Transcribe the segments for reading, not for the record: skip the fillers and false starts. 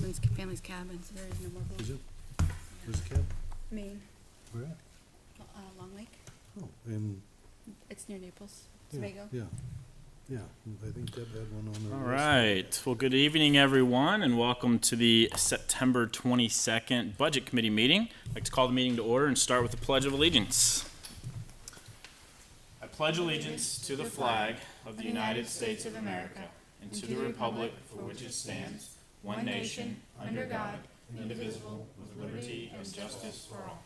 husband's family's cabin, so there is no more boat. Is it? Where's the cab? Maine, Where at? Long Lake. Oh, and, It's near Naples, yeah, Sebago. yeah, I think Deb had one on her All list. right. Well, good evening, everyone, and welcome to the September 22nd Budget Committee meeting. I'd like to call the meeting to order and start with the Pledge of Allegiance. I pledge allegiance to the flag of the United States of America and to the republic for which it stands, one nation, under God, indivisible, with liberty and justice for all.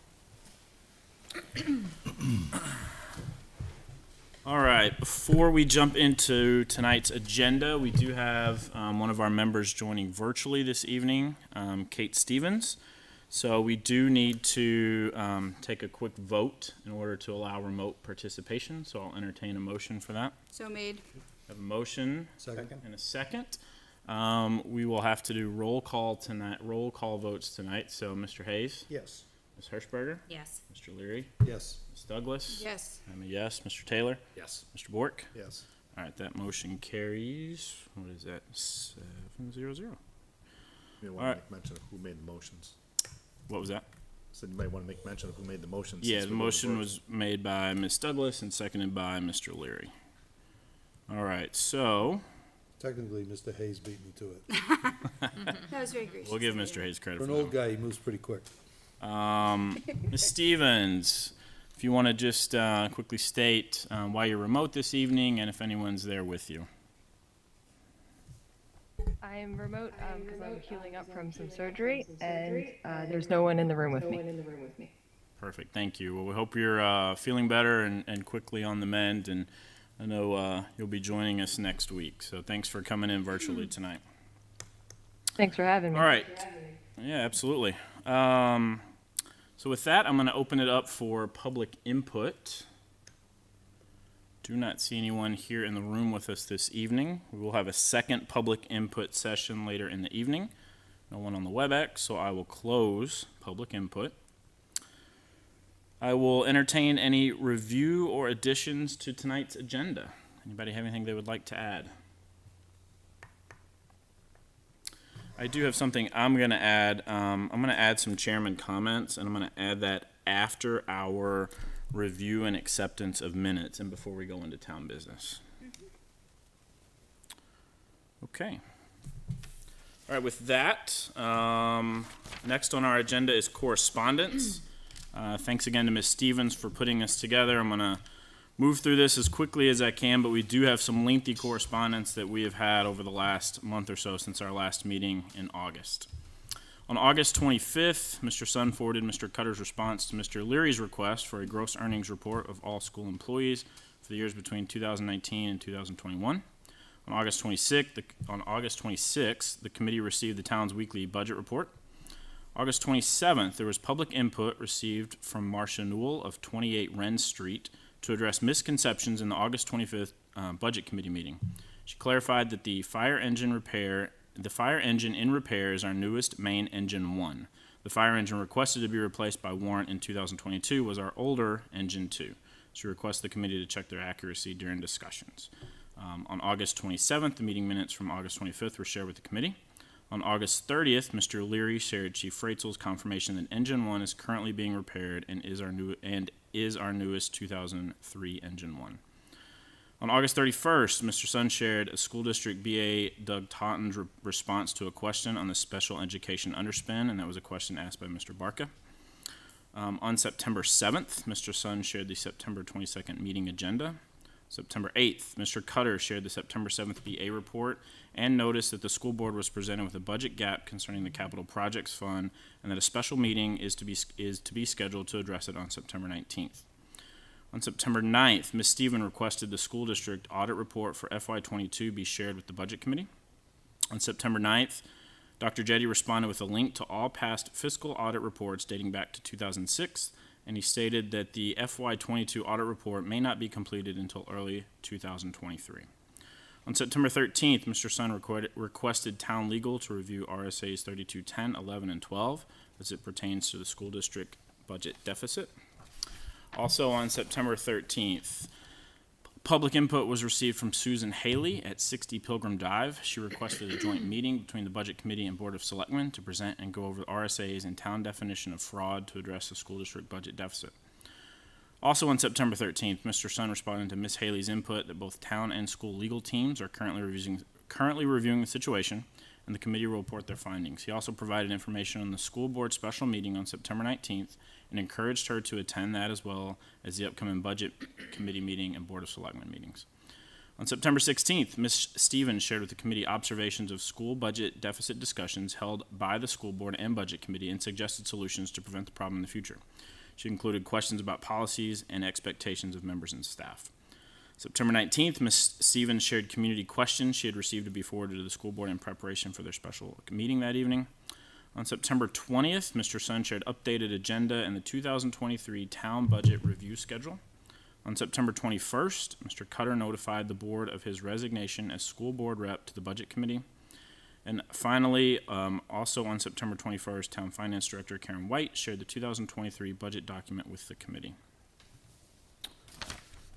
All right, before we jump into tonight's agenda, we do have one of our members joining virtually this evening, Kate Stevens. So we do need to take a quick vote in order to allow remote participation. So I'll entertain a motion for that. So made. I have a motion Second. and a second. We will have to do roll call votes tonight. So Mr. Hayes, Yes. Ms. Hirschberger, Yes. Mr. Leary, Yes. Ms. Douglas. Yes. I'm a yes. Mr. Taylor, Yes. Mr. Bork. Yes. All right, that motion carries. What is that? 7-0-0. You All want right. to make mention of who made the motions. What was that? So you might want to make mention of who made the motions. Yeah, since the we're doing motion votes. was made by Ms. Douglas and seconded by Mr. Leary. All right, so Technically, Mr. Hayes beat me to it. That was very gracious. we'll give Mr. Hayes credit For for an old that. guy, he moves pretty quick. Ms. Stevens, if you want to just quickly state why you're remote this evening and if anyone's there with you. I am remote because I'm healing up from some surgery, and there's no one in the room with me. Perfect, thank you. Well, we hope you're feeling better and quickly on the mend, and I know you'll be joining us next week. So thanks for coming in virtually tonight. Thanks for having me. All right. Yeah, absolutely. So with that, I'm going to open it up for public input. Do not see anyone here in the room with us this evening. We will have a second public input session later in the evening. No one on the WebEx, so I will close public input. I will entertain any review or additions to tonight's agenda. Anybody have anything they would like to add? I do have something I'm going to add. I'm going to add some chairman comments, and I'm going to add that after our review and acceptance of minutes and before we go into town business. Okay. All right, with that, next on our agenda is correspondence. Thanks again to Ms. Stevens for putting this together. I'm going to move through this as quickly as I can, but we do have some lengthy correspondence that we have had over the last month or so since our last meeting in August. On August 25th, Mr. Sun forwarded Mr. Cutter's response to Mr. Leary's request for a gross earnings report of all school employees for the years between 2019 and 2021. On August 26th, the committee received the town's weekly budget report. August 27th, there was public input received from Marcia Newell of 28 Wren Street to address misconceptions in the August 25th Budget Committee meeting. She clarified that the fire engine in repair is our newest main engine 1. The fire engine requested to be replaced by warrant in 2022 was our older engine 2. She requested the committee to check their accuracy during discussions. On August 27th, the meeting minutes from August 25th were shared with the committee. On August 30th, Mr. Leary shared Chief Freitzel's confirmation that Engine 1 is currently being repaired and is our newest 2003 Engine 1. On August 31st, Mr. Sun shared a school district BA Doug Totten's response to a question on the special education underspend, and that was a question asked by Mr. Barca. On September 7th, Mr. Sun shared the September 22nd meeting agenda. September 8th, Mr. Cutter shared the September 7th BA report and noticed that the school board was presented with a budget gap concerning the capital projects fund and that a special meeting is to be scheduled to address it on September 19th. On September 9th, Ms. Stephen requested the school district audit report for FY22 be shared with the budget committee. On September 9th, Dr. Jetty responded with a link to all past fiscal audit reports dating back to 2006, and he stated that the FY22 audit report may not be completed until early 2023. On September 13th, Mr. Sun requested town legal to review RSAs 3210, 11, and 12 as it pertains to the school district budget deficit. Also on September 13th, Public input was received from Susan Haley at 60 Pilgrim Drive. She requested a joint meeting between the Budget Committee and Board of Selectmen to present and go over RSA's and town definition of fraud to address the school district budget deficit. Also on September 13th, Mr. Sun responded to Ms. Haley's input that both town and school legal teams are currently reviewing the situation, and the committee will report their findings. He also provided information on the school board special meeting on September 19th and encouraged her to attend that as well as the upcoming budget committee meeting and Board of Selectmen meetings. On September 16th, Ms. Stevens shared with the committee observations of school budget deficit discussions held by the school board and budget committee and suggested solutions to prevent the problem in the future. She included questions about policies and expectations of members and staff. September 19th, Ms. Stevens shared community questions she had received to be forwarded to the school board in preparation for their special meeting that evening. On September 20th, Mr. Sun shared updated agenda and the 2023 town budget review schedule. On September 21st, Mr. Cutter notified the board of his resignation as school board rep to the budget committee. And finally, also on September 21st, Town Finance Director Karen White shared the 2023 budget document with the committee.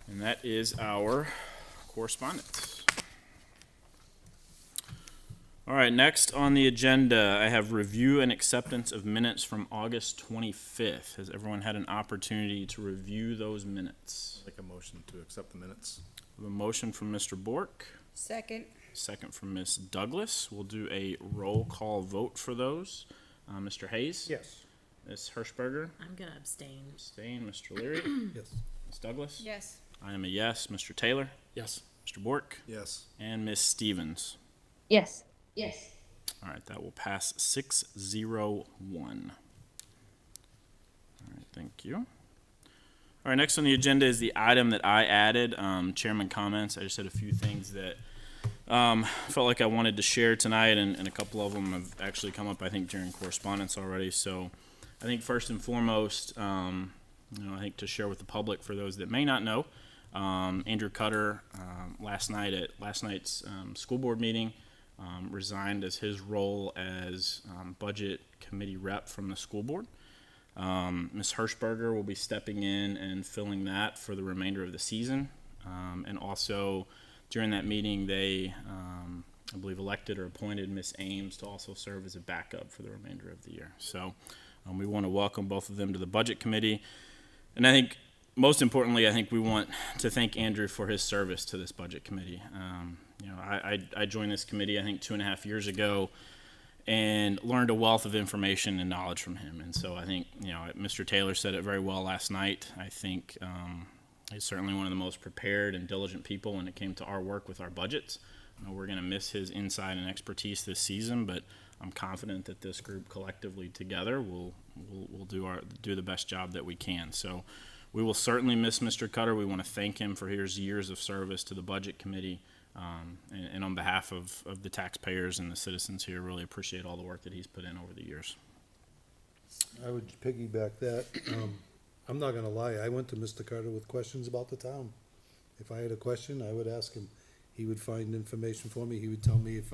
And that is our correspondence. All right, next on the agenda, I have review and acceptance of minutes from August 25th. Has everyone had an opportunity to review those minutes? Make a motion to accept the minutes. We have a motion from Mr. Bork, Second. second from Ms. Douglas. We'll do a roll call vote for those. Mr. Hayes? Yes. Ms. Hirschberger? I'm gonna abstain. Abstain. Mr. Leary? Yes. Ms. Douglas? Yes. I am a yes. Mr. Taylor? Yes. Mr. Bork? Yes. And Ms. Stevens? Yes. Yes. All right, that will pass 6-0-1. All right, thank you. All right, next on the agenda is the item that I added, chairman comments. I just had a few things that felt like I wanted to share tonight, and a couple of them have actually come up, I think, during correspondence already. So I think first and foremost, I think to share with the public, for those that may not know, Andrew Cutter, last night's school board meeting, resigned as his role as budget committee rep from the school board. Ms. Hirschberger will be stepping in and filling that for the remainder of the season. And also during that meeting, they, I believe, elected or appointed Ms. Ames to also serve as a backup for the remainder of the year. So we want to welcome both of them to the budget committee. And I think most importantly, I think we want to thank Andrew for his service to this budget committee. I joined this committee, I think, 2.5 years ago, and learned a wealth of information and knowledge from him. And so I think, Mr. Taylor said it very well last night. I think he's certainly one of the most prepared and diligent people when it came to our work with our budgets. We're going to miss his insight and expertise this season, but I'm confident that this group collectively together will do the best job that we can. So we will certainly miss Mr. Cutter. We want to thank him for his years of service to the budget committee. And on behalf of the taxpayers and the citizens here, really appreciate all the work that he's put in over the years. I would piggyback that. I'm not gonna lie, I went to Mr. Carter with questions about the town. If I had a question, I would ask him. He would find information for me. He would tell me if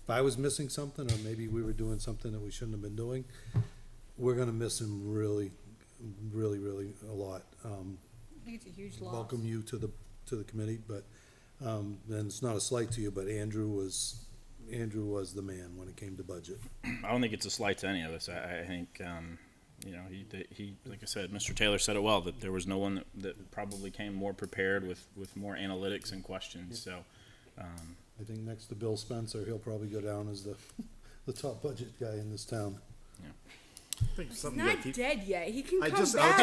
I was missing something, or maybe we were doing something that we shouldn't have been doing. We're gonna miss him really, really, really a lot. I think it's a huge loss. Welcome you to the committee, but, and it's not a slight to you, but Andrew was the man when it came to budget. I don't think it's a slight to any of us. I think, he, like I said, Mr. Taylor said it well, that there was no one that probably came more prepared with more analytics and questions. So, I think next to Bill Spencer, he'll probably go down as the top budget guy in this town. I think He's something not that he- dead yet. He can I come just, back.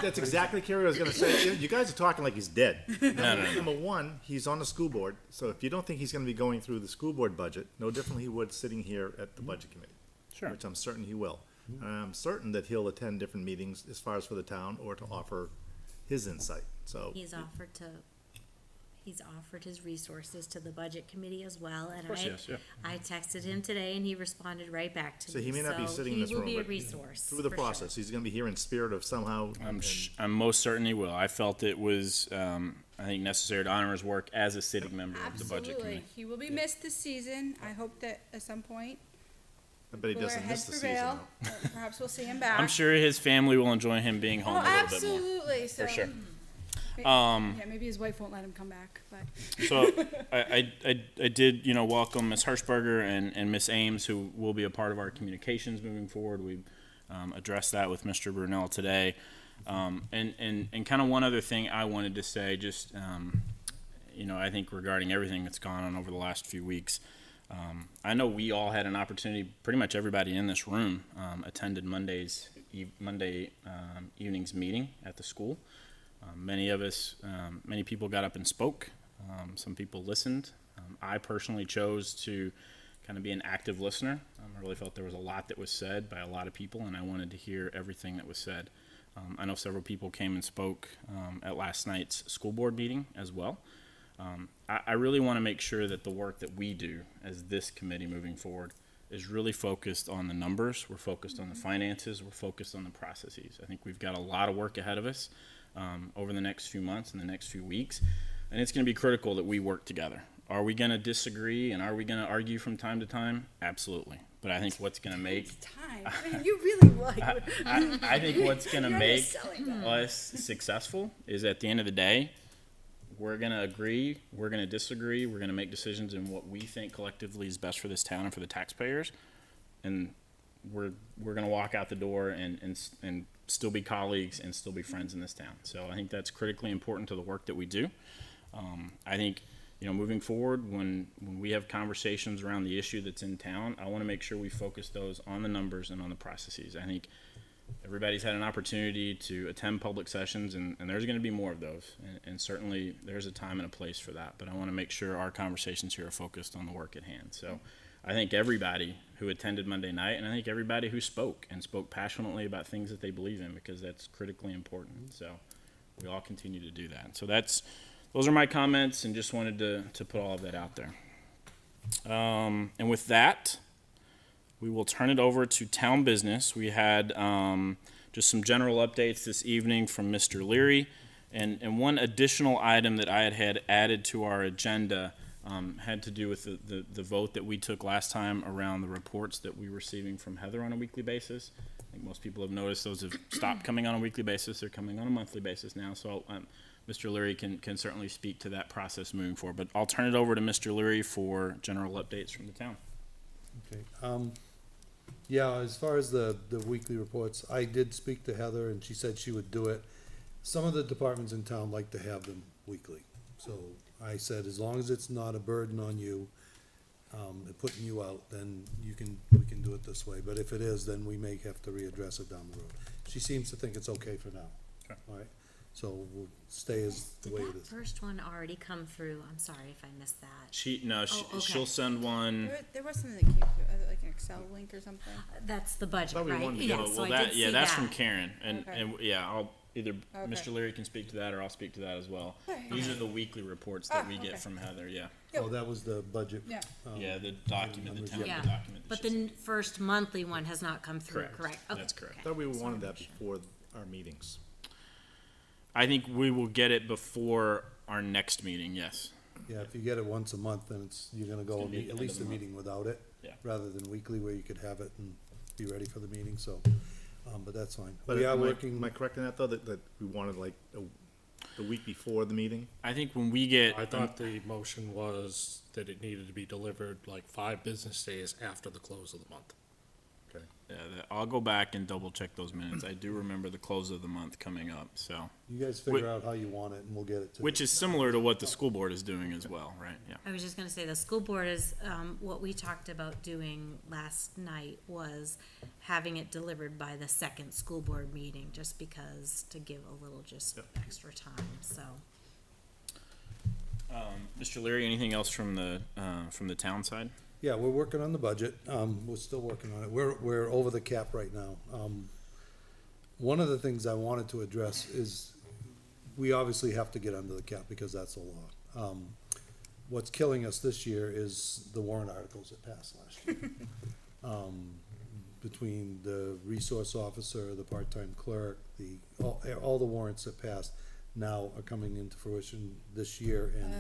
that's exactly, Carrie, I was gonna say. You guys are talking like he's dead. no. Number one, he's on the school board, so if you don't think he's gonna be going through the school board budget, no differently he would sitting here at the budget committee. Sure. Which I'm certain he will. I'm certain that he'll attend different meetings as far as for the town or to offer his insight, so. He's offered his resources to the budget committee as well, and course he has, yeah. I texted him today and he responded right back to So me. he may not be sitting in this He will room, be a but resource. through the for sure. process, he's gonna be here in spirit of somehow. I'm most certain he will. I felt it was, I think, necessary to honor his work as a sitting member of the budget Absolutely. committee. He will be missed this season. I hope that at some point, I bet he cooler doesn't miss heads the season. prevail. though. Perhaps we'll see him back. I'm sure his family will enjoy him being home Oh, a little bit more. absolutely. So, For sure. Yeah, maybe his wife won't let him come back, but. So I did, welcome Ms. Hirschberger and Ms. Ames, who will be a part of our communications moving forward. We addressed that with Mr. Brunel today. And kind of one other thing I wanted to say, just, I think regarding everything that's gone on over the last few weeks, I know we all had an opportunity, pretty much everybody in this room attended Monday evening's meeting at the school. Many people got up and spoke. Some people listened. I personally chose to kind of be an active listener. I really felt there was a lot that was said by a lot of people, and I wanted to hear everything that was said. I know several people came and spoke at last night's school board meeting as well. I really want to make sure that the work that we do as this committee moving forward is really focused on the numbers. We're focused on the finances. We're focused on the processes. I think we've got a lot of work ahead of us over the next few months and the next few weeks, and it's going to be critical that we work together. Are we going to disagree and are we going to argue from time to time? Absolutely. But I think what's going to make Time. Man, you really like. I think what's going to You're make selling that. us successful is at the end of the day, we're going to agree, we're going to disagree, we're going to make decisions in what we think collectively is best for this town and for the taxpayers, and we're going to walk out the door and still be colleagues and still be friends in this town. So I think that's critically important to the work that we do. I think, moving forward, when we have conversations around the issue that's in town, I want to make sure we focus those on the numbers and on the processes. I think everybody's had an opportunity to attend public sessions, and there's going to be more of those. And certainly there's a time and a place for that. But I want to make sure our conversations here are focused on the work at hand. So I think everybody who attended Monday night, and I think everybody who spoke passionately about things that they believe in, because that's critically important. So we all continue to do that. So those are my comments, and just wanted to put all of that out there. And with that, we will turn it over to town business. We had just some general updates this evening from Mr. Leary, and one additional item that I had added to our agenda had to do with the vote that we took last time around the reports that we were receiving from Heather on a weekly basis. I think most people have noticed those have stopped coming on a weekly basis. They're coming on a monthly basis now. So Mr. Leary can certainly speak to that process moving forward. But I'll turn it over to Mr. Leary for general updates from the town. Okay. Yeah, as far as the weekly reports, I did speak to Heather and she said she would do it. Some of the departments in town like to have them weekly. So I said, as long as it's not a burden on you, and putting you out, then we can do it this way. But if it is, then we may have to readdress it down the road. She seems to think it's okay for now. Okay. All right, so we'll stay as the way it Did that is. first one already come through? I'm sorry if I missed that. Okay. She'll send one. There was something that came through, like an Excel link or something. That's the budget, Thought we right? wanted to Yeah, go- so I did see That's that. from Karen, and Okay. I'll either Okay. Mr. Leary can speak to that, or I'll speak to that as well. Okay. These are the weekly reports that we okay. get from Heather. Yeah, Oh, that was the budget. Yeah. yeah, the document, the town Yeah, document. that but she the sent. first monthly one has not come through, Correct. correct? Okay, That's correct. okay. Thought we Just wanted wanted that to make before our meetings. I think we will get it before our next meeting. Yes. Yeah, if you get it once a month, then you're gonna go gonna be at end least of a the month. meeting without it. Yeah. Rather than weekly where you could have it and be ready for the meeting, so, but that's fine. But We are am working. I correct in that, though, that we wanted like the week before the meeting? I think when we get, I thought the motion was that it needed to be delivered like 5 business days after the close of the month. Okay. I'll go back and double check those minutes. I do remember the close of the month coming up. So, You guys figure out how you want it and we'll get it to you. which is similar to what the school board is doing as well, right? Yeah. I was just gonna say, the school board is, what we talked about doing last night was having it delivered by the second school board meeting, just because, to give a little just extra time, so. Mr. Leary, anything else from the town side? Yeah, we're working on the budget. We're still working on it. We're over the cap right now. One of the things I wanted to address is we obviously have to get under the cap because that's the law. What's killing us this year is the warrant articles that passed last year. Between the resource officer, the part-time clerk, all the warrants that passed now are coming into fruition this year and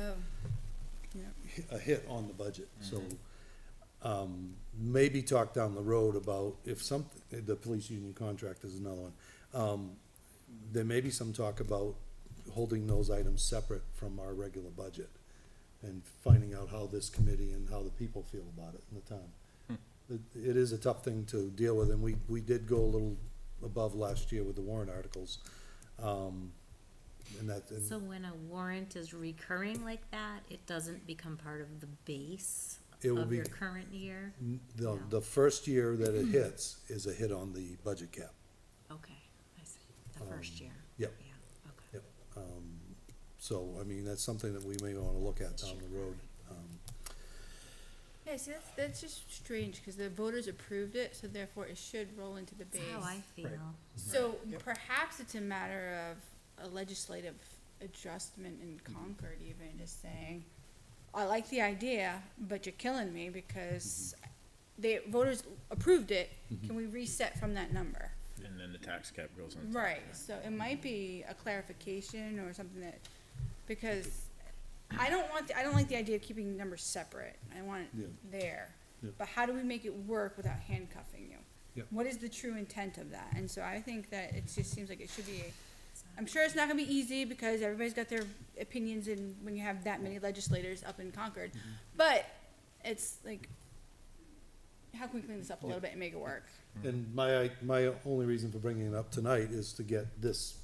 a hit on the budget, so. Maybe talk down the road about if the police union contract is another one. There may be some talk about holding those items separate from our regular budget and finding out how this committee and how the people feel about it in the town. It is a tough thing to deal with, and we did go a little above last year with the warrant articles. And So when a warrant is recurring like that, it doesn't become part of the base It will of be- your current year? the first year that it hits is a hit on the budget cap. Okay, I see, the first year. yep. Yeah, okay. Yep. So, I mean, that's something that we may wanna look at down the road. Yeah, see, that's just strange, cause the voters approved it, so therefore it should roll into the base. That's how I feel. So perhaps it's a matter of a legislative adjustment in Concord even, just saying, I like the idea, but you're killing me because the voters approved it, can we reset from that number? And then the tax cap goes on. Right, so it might be a clarification or something that, because I don't like the idea of keeping numbers separate, I want Yeah. it there. Yeah. But how do we make it work without handcuffing you? Yeah. What is the true intent of that? And so I think that it just seems like it should be, I'm sure it's not gonna be easy because everybody's got their opinions and when you have that many legislators up in Concord. But it's like, how can we clean this up a little bit and make it work? And my only reason for bringing it up tonight is to get this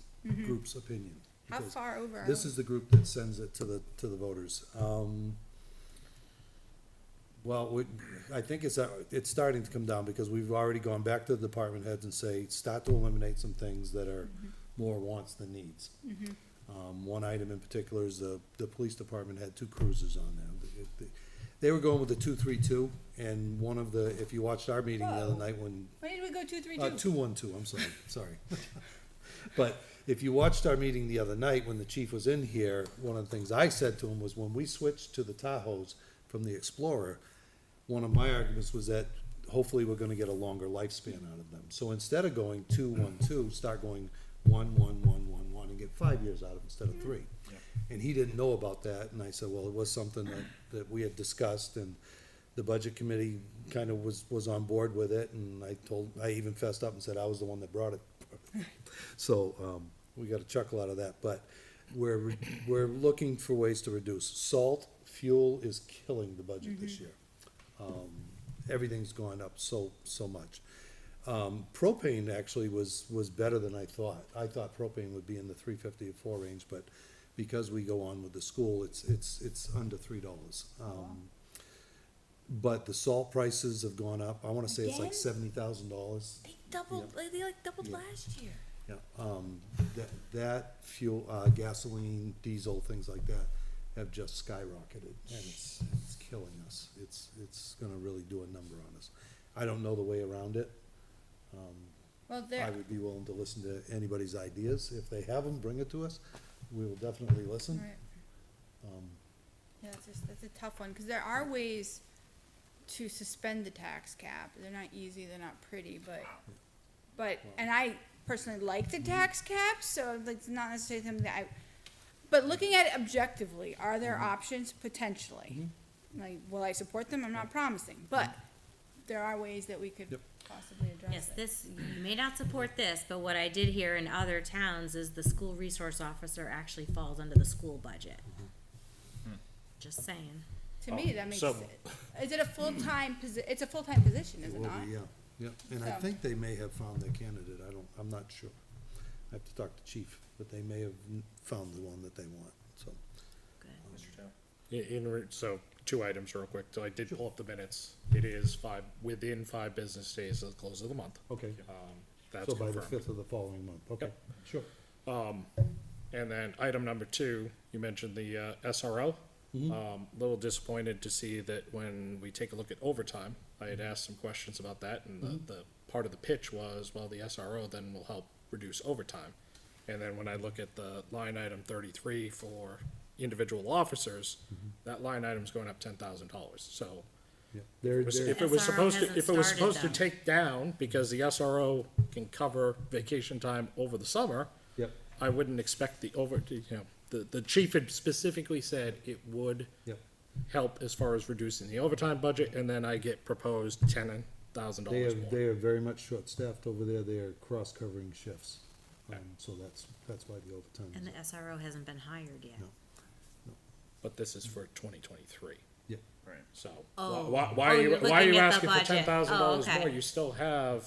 group's opinion. How because far over are This we? is the group that sends it to the voters. Well, I think it's starting to come down because we've already gone back to the department heads and say, start to eliminate some things that are more wants than needs. One item in particular is the police department had 2 cruisers on there. They were going with the 232, and one of the, if you watched our meeting the other night when Why did we go 232? 212, I'm sorry. But if you watched our meeting the other night, when the chief was in here, one of the things I said to him was, when we switched to the Tahoes from the Explorer, one of my arguments was that hopefully we're gonna get a longer lifespan out of them. So instead of going 212, start going 11111 and get 5 years out of it instead of 3. And he didn't know about that, and I said, well, it was something that we had discussed, and the budget committee kind of was on board with it, and I even fessed up and said I was the one that brought it. So, we got a chuckle out of that, but we're looking for ways to reduce. Salt, fuel is killing the budget this year. Everything's gone up so much. Propane actually was better than I thought. I thought propane would be in the 350 to 4 range, but because we go on with the school, it's under $3. But the salt prices have gone up. I wanna say it's like Again? $70,000. They doubled, they like doubled Yeah. last year. Yeah, that fuel, gasoline, diesel, things like that have just skyrocketed, and it's killing us. It's gonna really do a number on us. I don't know the way around it. Well, I there, would be willing to listen to anybody's ideas. If they have them, bring it to us. We will definitely listen. right. Yeah, that's a tough one, cause there are ways to suspend the tax cap. They're not easy, they're not pretty, but, and I personally like the tax cap, so like, it's not necessarily something that but looking at it objectively, are there options potentially? Like, will I support them? I'm not promising, but there are ways that we could Yep. possibly address Yes, it. this, you may not support this, but what I did hear in other towns is the school resource officer actually falls under the school budget. Just saying. To me, that makes so- sense. Is it a full-time it's a full-time position, It is it will not? be, yeah. And I So- think they may have found their candidate. I'm not sure. I have to talk to chief, but they may have found the one that they want, so. Good. So, 2 items real quick. So I did pull up the minutes. It is within 5 business days of the close of the month. Okay. That's So by the confirmed. 5th of the following month, okay, Yep. sure. And then item number 2, you mentioned the SRO. Little disappointed to see that when we take a look at overtime, I had asked some questions about that, and the part of the pitch was, well, the SRO then will help reduce overtime. And then when I look at the line item 33 for individual officers, that line item's going up $10,000. So Yeah. if it was SRO supposed to, hasn't if it was started, supposed to though. take down, because the SRO can cover vacation time over the summer, Yep, I wouldn't expect the chief had specifically said it would yep. help as far as reducing the overtime budget, and then I get proposed $10,000 more. They are very much short-staffed over there. They are cross-covering shifts. So that's why the overtime And is. the SRO hasn't been hired yet. No. But this is for 2023. Yeah, Right. So Oh. why Oh, are you're you looking at the asking for budget. $10,000 Oh, okay. more? You still have,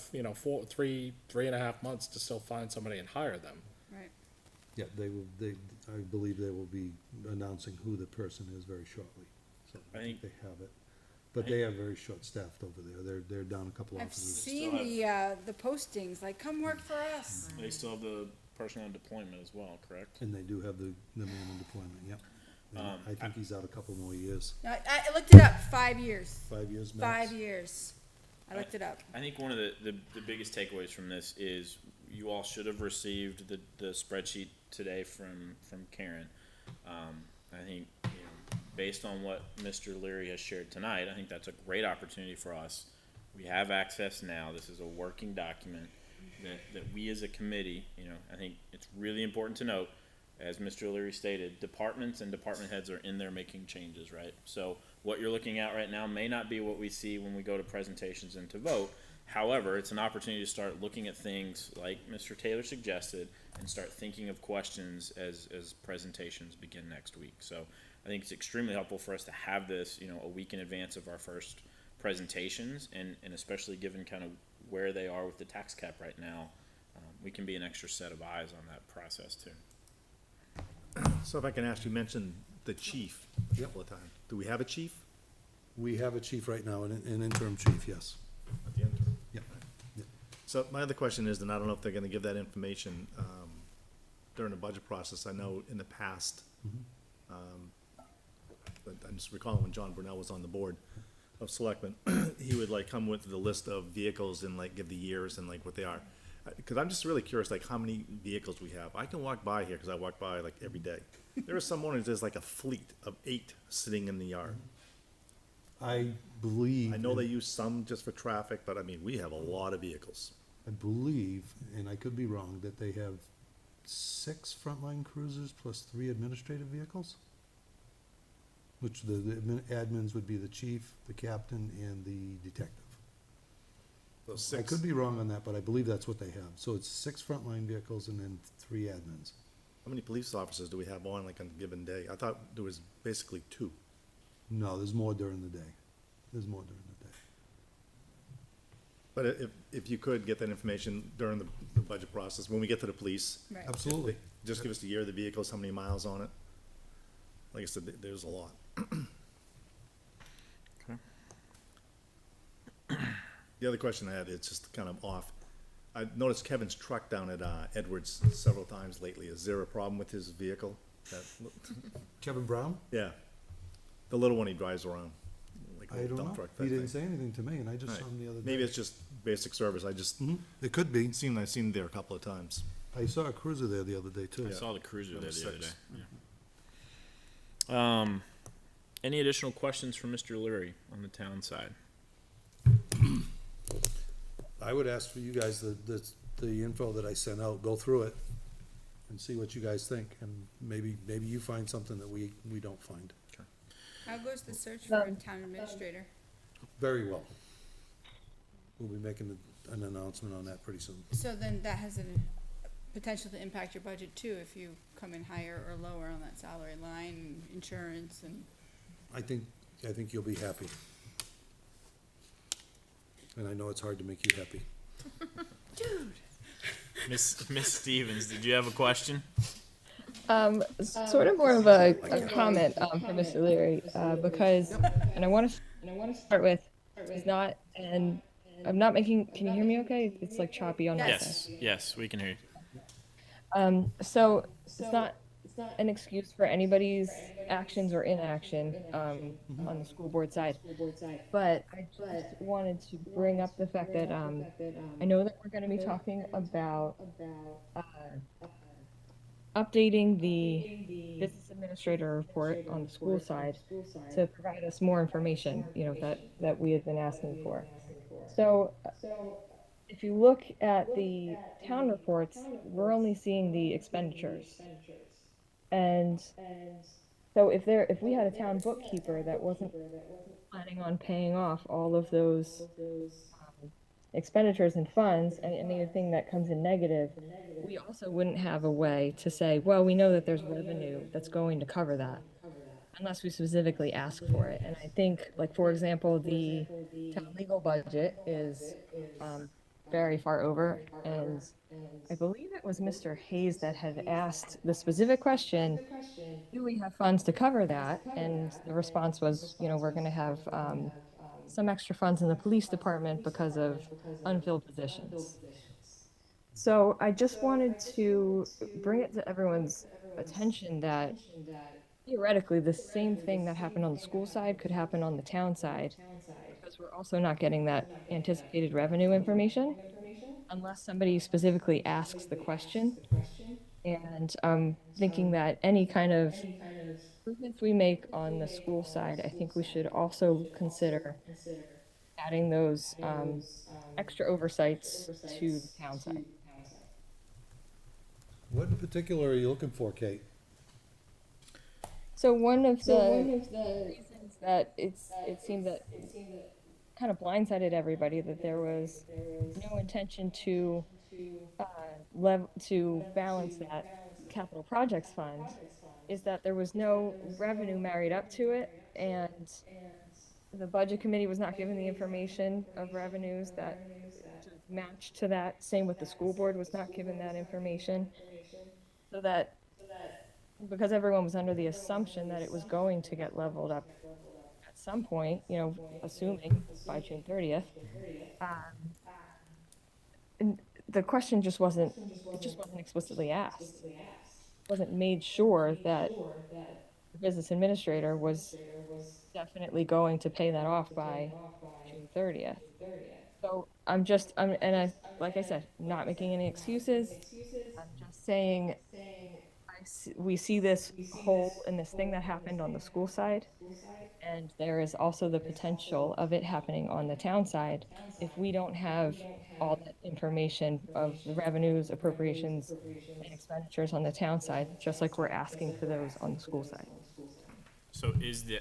three and a half months to still find somebody and hire them. Right. yeah, I believe they will be announcing who the person is very shortly. So I I think- think they have it. But they are very short-staffed over there. They're down a couple I've officers. seen the postings, like, come work for us. They still have the person on deployment as well, correct? And they do have the man in deployment, yep. And I think he's out a couple more years, I looked it up, 5 years. 5 years max. 5 years. I looked it up. I think one of the biggest takeaways from this is you all should have received the spreadsheet today from Karen. I think, based on what Mr. Leary has shared tonight, I think that's a great opportunity for us. We have access now. This is a working document that we as a committee, I think it's really important to note, as Mr. Leary stated, departments and department heads are in there making changes, right? So what you're looking at right now may not be what we see when we go to presentations and to vote. However, it's an opportunity to start looking at things like Mr. Taylor suggested and start thinking of questions as presentations begin next week. So I think it's extremely helpful for us to have this, a week in advance of our first presentations, and especially given kind of where they are with the tax cap right now, we can be an extra set of eyes on that process too. So if I can ask, you mentioned the chief a couple of times. Do we have a chief? We have a chief right now, an interim chief, yes. At the end? Yep. So my other question is, and I don't know if they're gonna give that information, during the budget process. I know in the past, but I'm just recalling when John Brunel was on the board of selectmen, he would like come with the list of vehicles and like give the years and like what they are. Cause I'm just really curious, like how many vehicles we have. I can walk by here, cause I walk by like every day. There are some mornings, there's like a fleet of 8 sitting in the yard. I believe. I know they use some just for traffic, but I mean, we have a lot of vehicles. I believe, and I could be wrong, that they have 6 frontline cruisers plus 3 administrative vehicles? Which the admins would be the chief, the captain, and the detective. Those I 6. could be wrong on that, but I believe that's what they have. So it's 6 frontline vehicles and then 3 admins. How many police officers do we have on like on a given day? I thought there was basically 2. No, there's more during the day. There's more during the day. But if you could get that information during the budget process, when we get to the police, Right. Absolutely. just give us the year of the vehicles, how many miles on it. Like I said, there's a lot. The other question I had, it's just kind of off. I noticed Kevin's truck down at Edwards several times lately. Is there a problem with his vehicle? Kevin Brown? Yeah, the little one he drives around. Like a I don't dump know. truck He type didn't thing. say anything to me, and I just Right. saw him the other day. Maybe it's just basic service. I just It could be. I've seen him there a couple of times. I saw a cruiser there the other day, too. I saw the cruiser there Number the other day. 6. Yeah. Any additional questions from Mr. Leary on the town side? I would ask for you guys, the info that I sent out, go through it and see what you guys think, and maybe you find something that we don't find. How goes the search for a town administrator? Very well. We'll be making an announcement on that pretty soon. So then that has a potential to impact your budget too, if you come in higher or lower on that salary line, insurance and. I think you'll be happy. And I know it's hard to make you happy. Miss Stevens, did you have a question? Sort of more of a comment for Mr. Leary, because, and I want to start with, it's not, and I'm not making, can you hear me okay? It's like choppy on my side. Yes, we can hear you. So it's not an excuse for anybody's actions or inaction on the school board side. But I just wanted to bring up the fact that I know that we're going to be talking about updating the business administrator report on the school side to provide us more information, that we had been asking for. So if you look at the town reports, we're only seeing the expenditures. And so if we had a town bookkeeper that wasn't planning on paying off all of those expenditures and funds, and anything that comes in negative, we also wouldn't have a way to say, well, we know that there's revenue that's going to cover that, unless we specifically ask for it. And I think, like, for example, the town legal budget is very far over, and I believe it was Mr. Hayes that had asked the specific question, do we have funds to cover that? And the response was, we're going to have some extra funds in the police department because of unfilled positions. So I just wanted to bring it to everyone's attention that theoretically the same thing that happened on the school side could happen on the town side, because we're also not getting that anticipated revenue information unless somebody specifically asks the question. And I'm thinking that any kind of improvements we make on the school side, I think we should also consider adding those extra oversights to the town side. What in particular are you looking for, Kate? So one of the reasons that it seemed that kind of blindsided everybody that there was no intention to to balance that capital projects fund is that there was no revenue married up to it, and the budget committee was not given the information of revenues that to match to that. Same with the school board was not given that information, so that because everyone was under the assumption that it was going to get leveled up at some point, assuming by June 30th, and the question just wasn't explicitly asked. It wasn't made sure that the business administrator was definitely going to pay that off by June 30th. So like I said, not making any excuses. I'm just saying we see this hole in this thing that happened on the school side, and there is also the potential of it happening on the town side if we don't have all that information of the revenues, appropriations, and expenditures on the town side, just like we're asking for those on the school side. So is the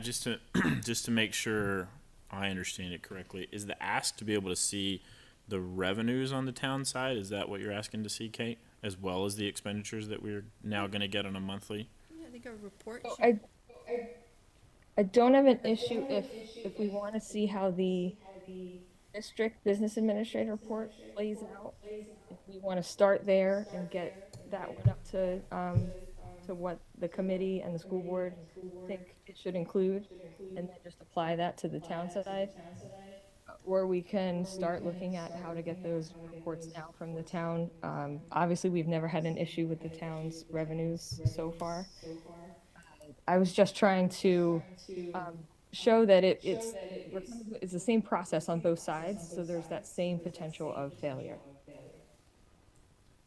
just to just to make sure I understand it correctly, is the ask to be able to see the revenues on the town side? Is that what you're asking to see, Kate, as well as the expenditures that we're now going to get on a monthly? Yeah, I think a report. So I don't have an issue if we want to see how the district business administrator report plays out. If we want to start there and get that one up to what the committee and the school board think it should include, and then just apply that to the town side. Or we can start looking at how to get those reports now from the town. Obviously, we've never had an issue with the town's revenues so far. I was just trying to show that it's the same process on both sides, so there's that same potential of failure.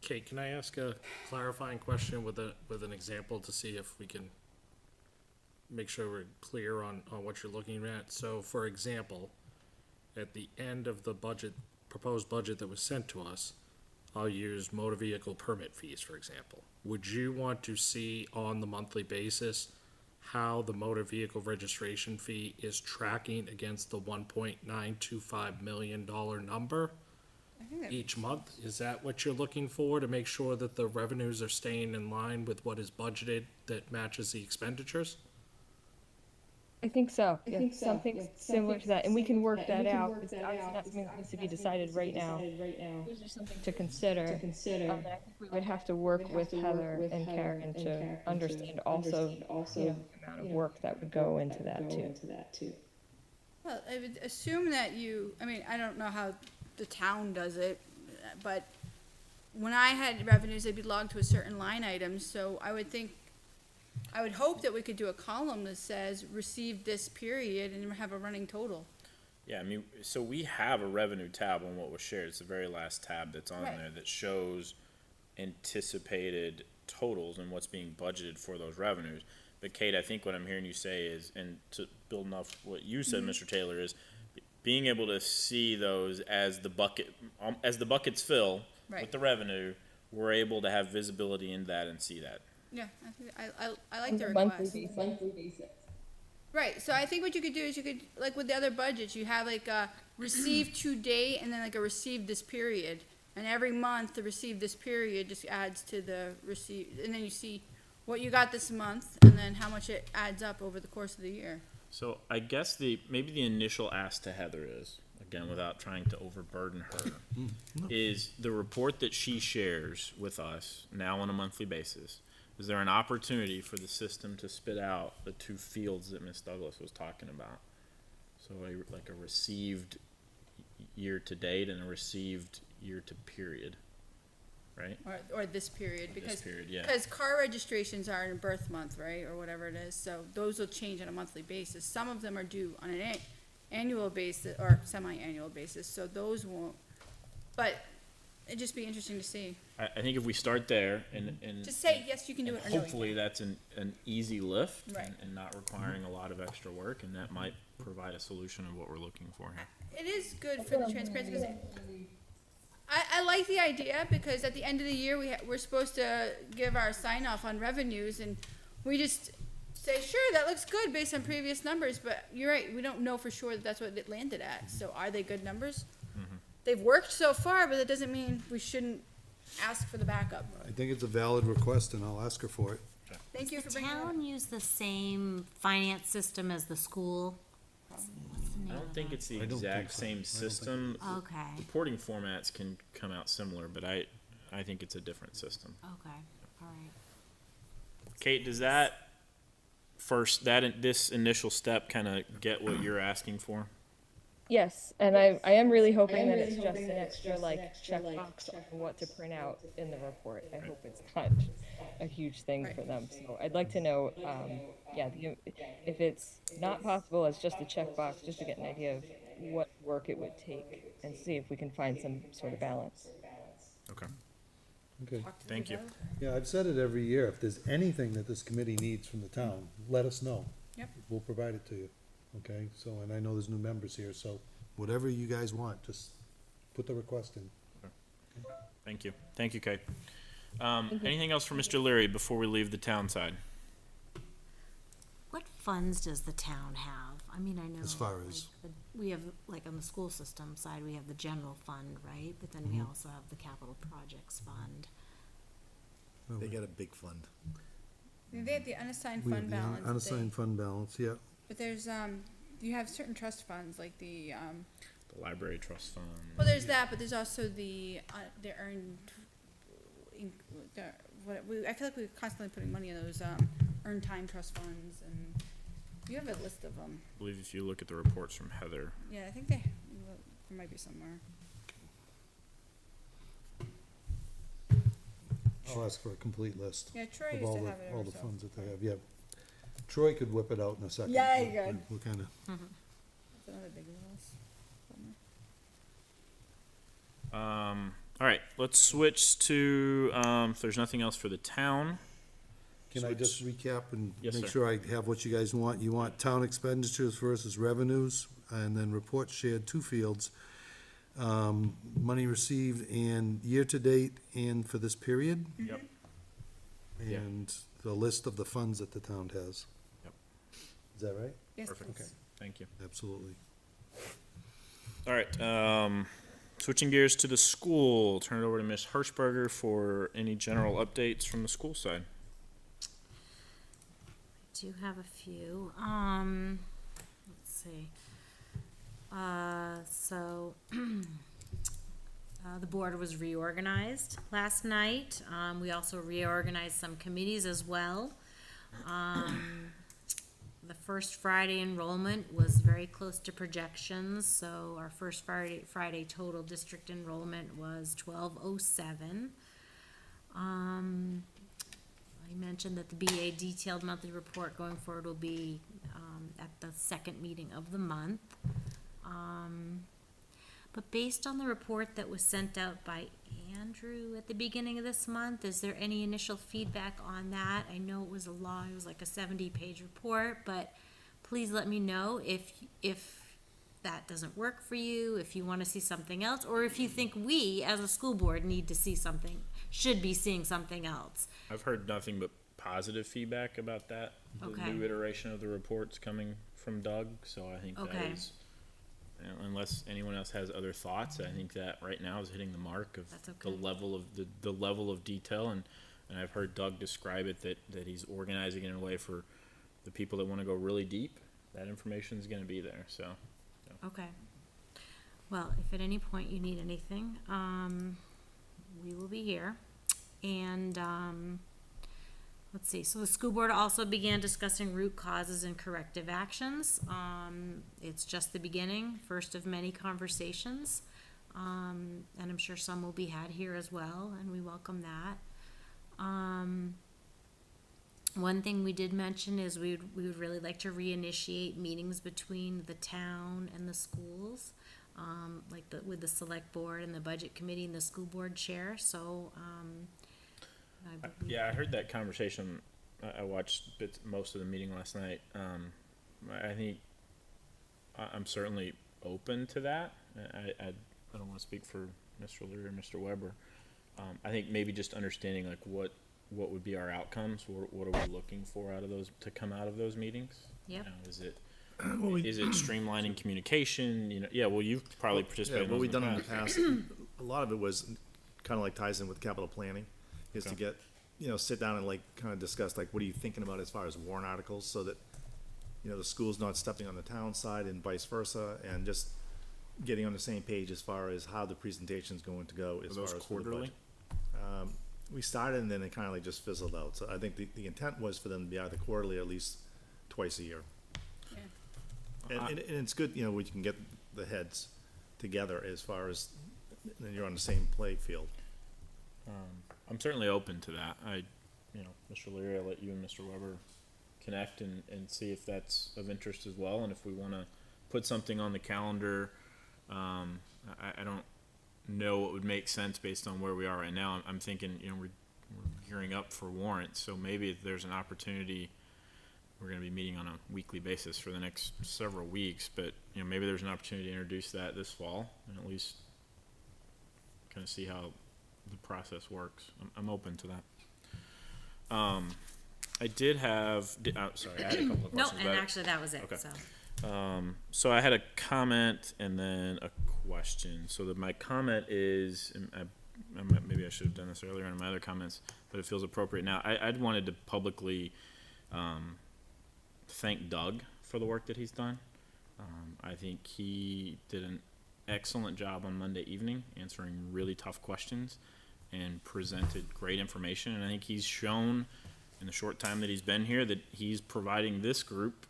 Kate, can I ask a clarifying question with an example to see if we can make sure we're clear on what you're looking at? So, for example, at the end of the proposed budget that was sent to us, I'll use motor vehicle permit fees, for example. Would you want to see on the monthly basis how the motor vehicle registration fee is tracking against the $1.925 million number each month? Is that what you're looking for, to make sure that the revenues are staying in line with what is budgeted that matches the expenditures? I think so. Something similar to that, and we can work that out. It's obviously not something that needs to be decided right now. It's just something to consider. And I think we would have to work with Heather and Karen to understand also the amount of work that would go into that too. Well, I would assume that I don't know how the town does it, but when I had revenues, they'd be logged to a certain line item, so I would hope that we could do a column that says received this period and have a running total. Yeah, so we have a revenue tab on what was shared. It's the very last tab that's on there that shows anticipated totals and what's being budgeted for those revenues. But Kate, I think what I'm hearing you say is, and to build off what you said, Mr. Taylor, is being able to see those as the buckets fill with the revenue, we're able to have visibility in that and see that. Yeah, I like the request. Monthly basis. Right, so I think what you could do is like with the other budgets, you have like receive to date and then like a receive this period. And every month, the receive this period just adds to the receive, and then you see what you got this month and then how much it adds up over the course of the year. So I guess maybe the initial ask to Heather is, again, without trying to overburden her, is the report that she shares with us now on a monthly basis. Is there an opportunity for the system to spit out the two fields that Ms. Douglas was talking about? So like a received year to date and a received year to period, right? Or this period, This because, period, yeah. because car registrations are in birth month, right, or whatever it is, so those will change on a monthly basis. Some of them are due on an annual basis, or semi-annual basis, so those won't, but it'd just be interesting to see. I think if we start there and Just say, yes, you can do it, or no, you hopefully can't. that's an easy lift Right. and not requiring a lot of extra work, and that might provide a solution of what we're looking for here. It is good for the transparency, because I like the idea, because at the end of the year, we're supposed to give our sign off on revenues, and we just say, sure, that looks good based on previous numbers, but you're right, we don't know for sure that that's what it landed at, so are they good numbers? They've worked so far, but that doesn't mean we shouldn't ask for the backup. I think it's a valid request, and I'll ask her for it. Thank you for Does the bringing it up. town use the same finance system as the school? What's the name I don't of think that? it's the I don't exact think so. I same don't think system. Okay, Reporting formats can come out similar, but I think it's a different system. okay, all right. Kate, does this initial step kind of get what you're asking for? Yes, and I am really hoping that it's just an extra like checkbox on what to print out in the report. I hope it's not a huge thing for them. So I'd like to know, if it's not possible as just a checkbox, just to get an idea of what work it would take and see if we can find some sort of balance. Okay. Okay. Thank you. Yeah, I've said it every year. If there's anything that this committee needs from the town, let us know. Yep. We'll provide it to you. Okay, so, and I know there's new members here, so whatever you guys want, just put the request in. Thank you. Thank you, Kate. Anything else for Mr. Leary before we leave the town side? What funds does the town have? I mean, I know. As far as- like, we have, like, on the school system side, we have the general fund, right? But then we also have the capital projects fund. They got a big fund. They have the unassigned We have fund the balance. Unassigned fund balance, yeah. But there's, you have certain trust funds, like the, The library trust fund. well, there's that, but there's also the earned, I feel like we're constantly putting money in those, earned time trust funds, and you have a list of them. I believe if you look at the reports from Heather, Yeah, I think there might be somewhere. I'll ask for a complete list. Yeah, Troy Of used all to the, have it all the herself. funds that they have, yeah. Troy could whip it out in a second. Yeah, he could. We'll kinda, That's another big list. all right, let's switch to, if there's nothing else for the town. can I just recap and Yes, make sir. sure I have what you guys want? You want town expenditures versus revenues, and then reports shared, two fields. Money received and year-to-date and for this period, Yep. Yeah. and the list of the funds that the town has. Yep. Is that right? Yes, Perfect. please. Okay. Thank you. Absolutely. All right, switching gears to the school, turn it over to Ms. Hirschberger for any general updates from the school side. Do have a few. Let's see. So the board was reorganized last night. We also reorganized some committees as well. The first Friday enrollment was very close to projections, so our first Friday total district enrollment was 1207. I mentioned that the BA detailed monthly report going forward will be at the second meeting of the month. But based on the report that was sent out by Andrew at the beginning of this month, is there any initial feedback on that? I know it was a lot, it was like a 70-page report, but please let me know if that doesn't work for you, if you want to see something else, or if you think we, as a school board, need to see something, should be seeing something else. I've heard nothing but positive feedback about that. The Okay. new iteration of the reports coming from Doug, so I think that Okay. is unless anyone else has other thoughts, I think that right now is hitting the mark of That's the okay. level of the level of detail, and I've heard Doug describe it that he's organizing it in a way for the people that want to go really deep. That information is going to be there. So Okay. Well, if at any point you need anything, we will be here. And, let's see, so the school board also began discussing root causes and corrective actions. It's just the beginning, first of many conversations. And I'm sure some will be had here as well, and we welcome that. One thing we did mention is we would really like to reinitiate meetings between the town and the schools, like with the select board and the budget committee and the school board chair, so, I believe- yeah, I heard that conversation. I watched most of the meeting last night. I think I'm certainly open to that. I don't want to speak for Mr. Leary or Mr. Weber. I think maybe just understanding like what would be our outcomes. What are we looking for out of those to come out of those meetings? Yep. You know, is it streamlining communication? You know, yeah. Well, you've probably participated. Yeah, what in we've those done in in the past, a lot of it was kind of like ties in with capital planning, is to Okay. get, sit down and like kind of discuss like, what are you thinking about as far as warrant articles, so that, the school's not stepping on the town side and vice versa, and just getting on the same page as far as how the presentation's going to go as Are far those as for the quarterly? budget. We started and then it kind of like just fizzled out, so I think the intent was for them to be either quarterly or at least twice a year. Yeah. And it's good, we can get the heads together as far as, then you're on the same play field. I'm certainly open to that. Mr. Leary, I'll let you and Mr. Weber connect and see if that's of interest as well, and if we want to put something on the calendar. I don't know what would make sense based on where we are right now. I'm thinking, we're gearing up for warrants, so maybe if there's an opportunity, we're going to be meeting on a weekly basis for the next several weeks, but, maybe there's an opportunity to introduce that this fall, and at least kind of see how the process works. I'm open to that. I did have, sorry, I had a couple of No, questions. and but- actually that was it, Okay. so. So I had a comment and then a question. So my comment is, and maybe I should have done this earlier in my other comments, but it feels appropriate now. I'd wanted to publicly thank Doug for the work that he's done. I think he did an excellent job on Monday evening answering really tough questions and presented great information. And I think he's shown in the short time that he's been here that he's providing this group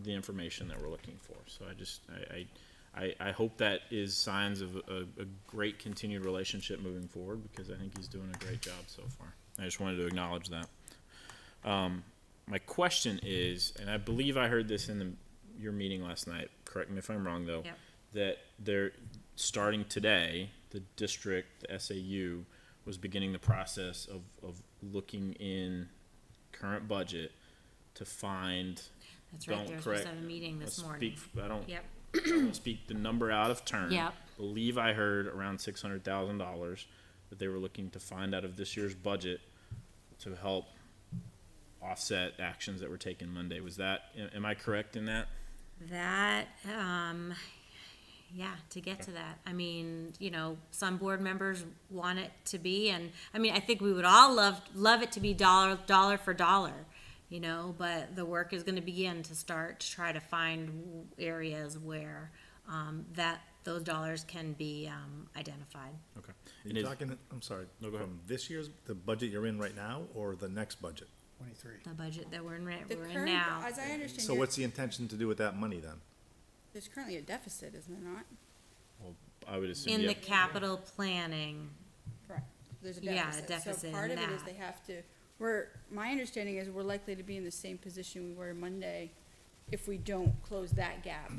the information that we're looking for. So I hope that is signs of a great continued relationship moving forward, because I think he's doing a great job so far. I just wanted to acknowledge that. My question is, and I believe I heard this in your meeting last night, correct me if I'm wrong though, Yep. that they're starting today, the district, the SAU, was beginning the process of looking in current budget to find. That's right, Don't they were supposed correct- to have a meeting this let's morning. speak- I don't Yep, want to speak the number out of turn. Yep. Believe I heard around $600,000 that they were looking to find out of this year's budget to help offset actions that were taken Monday. Was that, am I correct in that? that, yeah, to get to that. I mean, some board members want it to be, and, I think we would all love it to be dollar for dollar, but the work is gonna begin to start to try to find areas where, those dollars can be, identified. Okay. Are And you is- talking, I'm sorry, No, go ahead. from this year's, the budget you're in right now, or the next budget? The budget that we're in The we're in current, now. as I understand, So what's the intention to do with that money then? there's currently a deficit, isn't there not? I would assume, In yeah. the capital planning, Correct. There's a Yeah, deficit. deficit So part in of it is that. they have to, my understanding is we're likely to be in the same position we were Monday if we don't close that gap.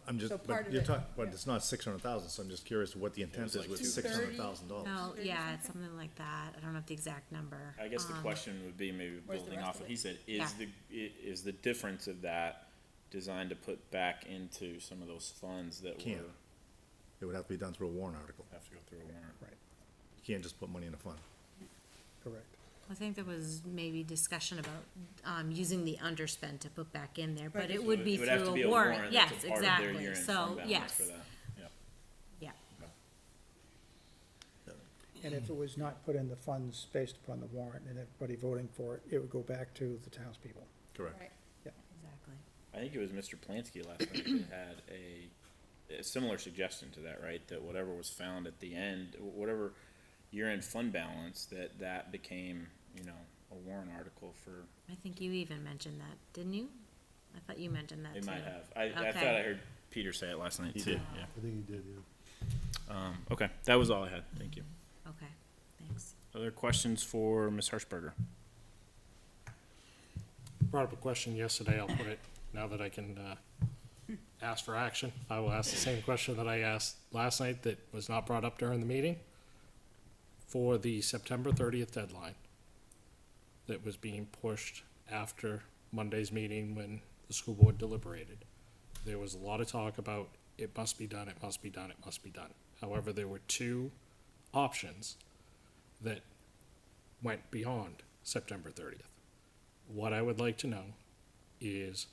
I'm just, So part but of you're it- talking, but yeah. it's not 600,000, so I'm just curious what the intent was is like with 230. $600,000. no, Thirty yeah, it's something? something like that. I don't know the exact number. I guess the question would be, maybe Where's the building rest off of what it? he said, Yeah. is the difference of that designed to put back into some of those funds that Can't. were, It would have to be done through a warrant article. have to go through a warrant? You can't just put money in a fund. Correct. I think there was maybe discussion about, using the underspend to put back in there, but Right. it would be It would have to through be a a warrant, warrant yes, that's a part of their exactly, year-end so, fund balance yes, for that. Yep. yeah. And if it was not put in the funds based upon the warrant and everybody voting for it, it would go back to the townspeople. Correct. Right. Exactly. I think it was Mr. Plansky last night that had a similar suggestion to that, right? That whatever was found at the end, whatever year-end fund balance, that became, you know, a warrant article for, I think you even mentioned that, didn't you? I thought you mentioned that too. they might have. I Okay. thought I heard Peter say it last night He too, did. yeah. I think he did, yeah. Okay, that was all I had, thank you. Okay, thanks. Other questions for Ms. Hirschberger? Brought up a question yesterday, I'll put it, now that I can, ask for action, I will ask the same question that I asked last night that was not brought up during the meeting. For the September 30th deadline that was being pushed after Monday's meeting when the school board deliberated. There was a lot of talk about it must be done, it must be done, it must be done. However, there were two options that went beyond September 30th. What I would like to know is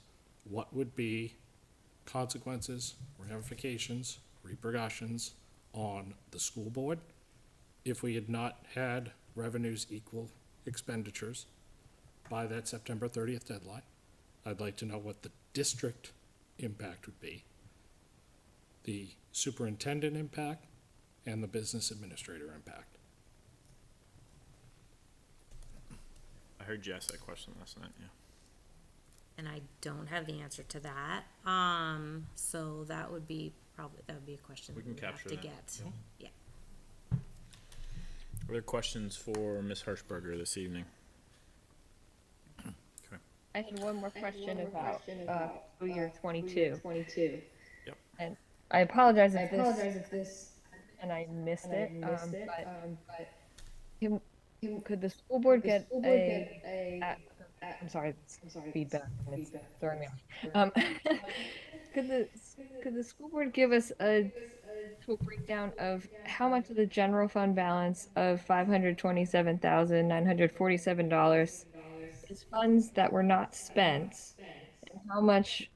what would be consequences, ramifications, repercussions on the school board if we had not had revenues equal expenditures by that September 30th deadline. I'd like to know what the district impact would be, the superintendent impact, and the business administrator impact. I heard you ask that question last night, yeah. And I don't have the answer to that, so that would be a question We that can we have capture to that. get. Yeah. Other questions for Ms. Hirschberger this evening? I had one more question about, school year 22. Yep. And I apologize if this, and I missed it, but could the school board get I'm sorry, feedback, and it's throwing me off. Could the school board give us a breakdown of how much of the general fund balance of $527,947 is funds that were not spent, and how much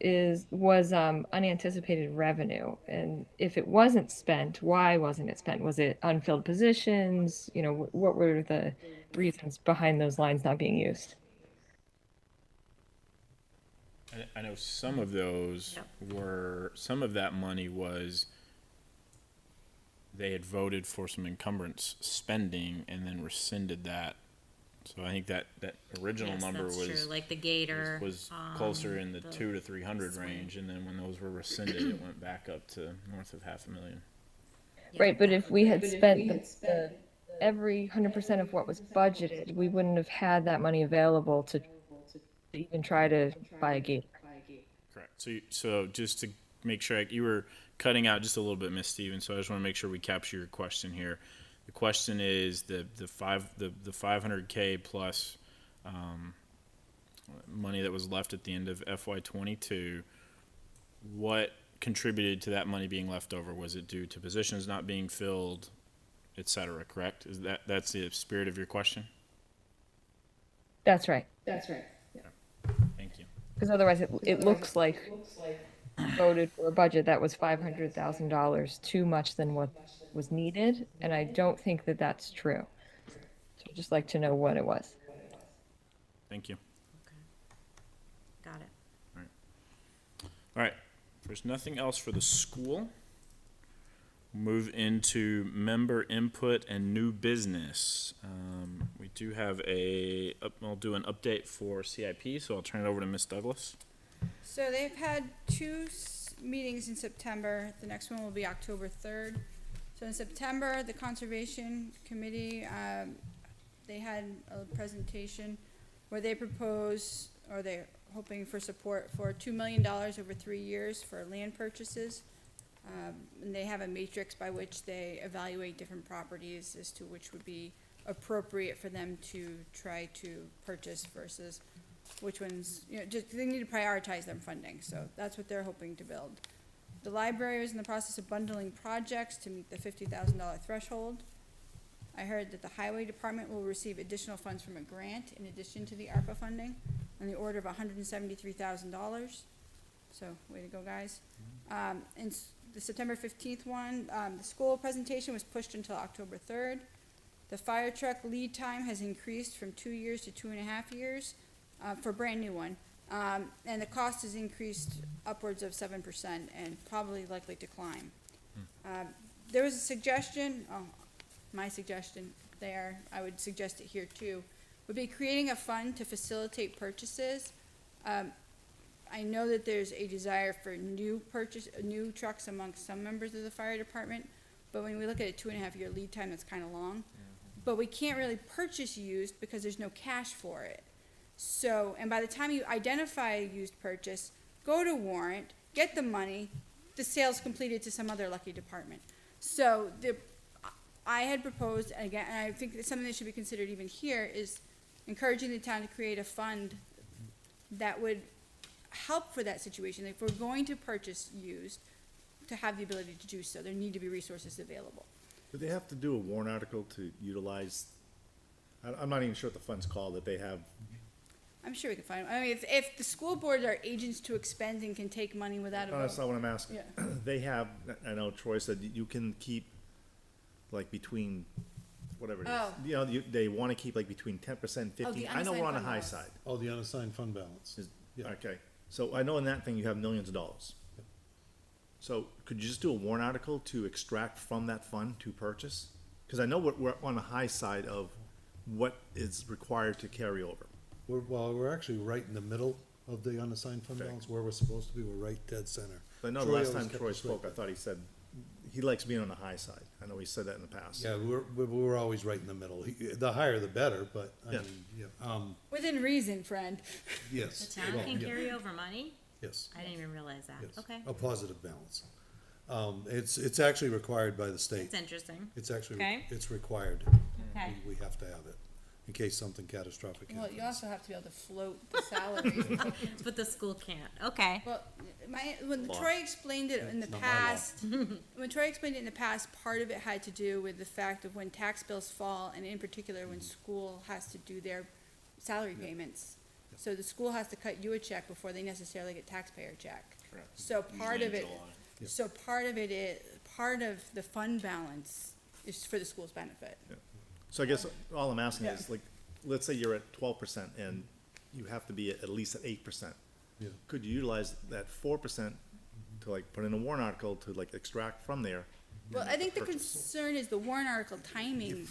was unanticipated revenue? And if it wasn't spent, why wasn't it spent? Was it unfilled positions? You know, what were the reasons behind those lines not being used? I know some of those some of that money was, they had voted for some encumbrance spending and then rescinded that. So I think that original Yes, number that's was. true, like the Gator. Was closer in the 200 to 300 range, and then when those were rescinded, it went back up to north of $500,000. Right, but if we had spent every 100% of what was budgeted, we wouldn't have had that money available to even try to buy a gate. Correct. So just to make sure, you were cutting out just a little bit, Miss Stevens. So I just want to make sure we capture your question here. The question is the 500K plus money that was left at the end of FY22. What contributed to that money being left over? Was it due to positions not being filled, et cetera? Correct? That's the spirit of your question? That's right. Thank you. Because otherwise it looks like voted for a budget that was $500,000 too much than what was needed, and I don't think that that's true. So I'd just like to know what it was. Thank you. Got it. All right. If there's nothing else for the school, move into member input and new business. We do have I'll do an update for CIP, so I'll turn it over to Ms. Douglas. So they've had two meetings in September. The next one will be October 3rd. So in September, the Conservation Committee, they had a presentation where they propose, or they're hoping for support for $2 million over 3 years for land purchases. And they have a matrix by which they evaluate different properties as to which would be appropriate for them to try to purchase versus which ones, just they need to prioritize their funding. So that's what they're hoping to build. The library is in the process of bundling projects to meet the $50,000 threshold. I heard that the highway department will receive additional funds from a grant in addition to the ARPA funding on the order of $173,000. So, way to go, guys. The September 15th one, the school presentation was pushed until October 3rd. The fire truck lead time has increased from 2 years to 2.5 years, for a brand new one. And the cost has increased upwards of 7% and probably likely to climb. There was a suggestion, my suggestion there, I would suggest it here too, would be creating a fund to facilitate purchases. I know that there's a desire for new trucks amongst some members of the fire department, but when we look at a 2.5 year lead time, that's kind of long. But we can't really purchase used because there's no cash for it. So, and by the time you identify a used purchase, go to warrant, get the money, the sale's completed to some other lucky department. So I had proposed, and again, and I think it's something that should be considered even here, is encouraging the town to create a fund that would help for that situation. If we're going to purchase used, to have the ability to do so, there need to be resources available. Do they have to do a warrant article to utilize, I'm not even sure what the fund's called that they have. I'm sure we can find, I mean, if the school boards are agents to expend and can take money without a No, that's vote. not what I'm asking. Yeah. They have, I know Troy said you can keep like between, whatever it is. Oh. You know, they wanna keep like between 10%, 15%. the I know we're unassigned on the fund high balance. side. Oh, the unassigned fund balance. Yeah. Okay, so I know in that thing you have millions of dollars. So could you just do a warrant article to extract from that fund to purchase? Cause I know we're on the high side of what is required to carry over. We're actually right in the middle of the unassigned fund Okay. balance, where we're supposed to be, we're right dead center. I know the Troy last always time kept Troy us right spoke, I thought he said, he likes being on the high side. I know he said that in the past. Yeah, we're always right in the middle. The higher the better, but, I Yeah. mean, Within reason, friend. yes. The town well, can yeah, carry over money? Yes, I didn't even realize that. yes. Okay, A positive balance. It's actually required by the state. that's interesting. It's actually, Okay. it's required. Okay. We have to have it, in case something catastrophic Well, you happens. also have to be able to float the salaries. But the school can't. Okay. Well, when Law. Troy explained it in the Not my law. past, when Troy explained it in the past, part of it had to do with the fact of when tax bills fall, and in particular when school has to do their salary payments. So the school has to cut you a check before they necessarily get taxpayer check. So part of it, part of the fund balance is for the school's benefit. So I guess all I'm asking Yeah. is, like, let's say you're at 12% and you have to be at least at 8%. Yeah. Could you utilize that 4% to like put in a warrant article to like extract from there? Well, I think the Purchase. concern is the warrant article timing.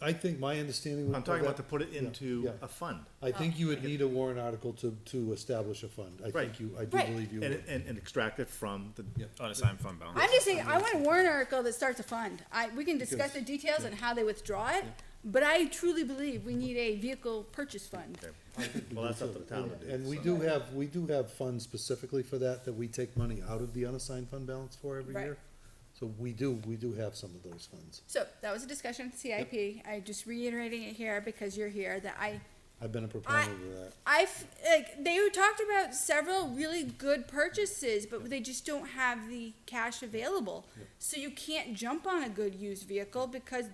I think my understanding. I'm talking about to put it Yeah, into yeah. a fund. I think you would need a warrant article to establish a fund. I Right. think I do Right. believe you And, would. and extract it from the, Unassigned fund balance. I'm just saying, I want a warrant article that starts a fund. We can discuss the details and how they withdraw it, but I truly believe we need a vehicle purchase fund. well, that's up to the town to do. And we so. do have funds specifically for that we take money out of the unassigned fund balance for every Right. year. So we do have some of those funds. So that was a discussion at the CIP. I just reiterating it here because you're here, that I've been a proponent of that. they talked about several really good purchases, but they just don't have the cash available. So you can't jump on a good used vehicle because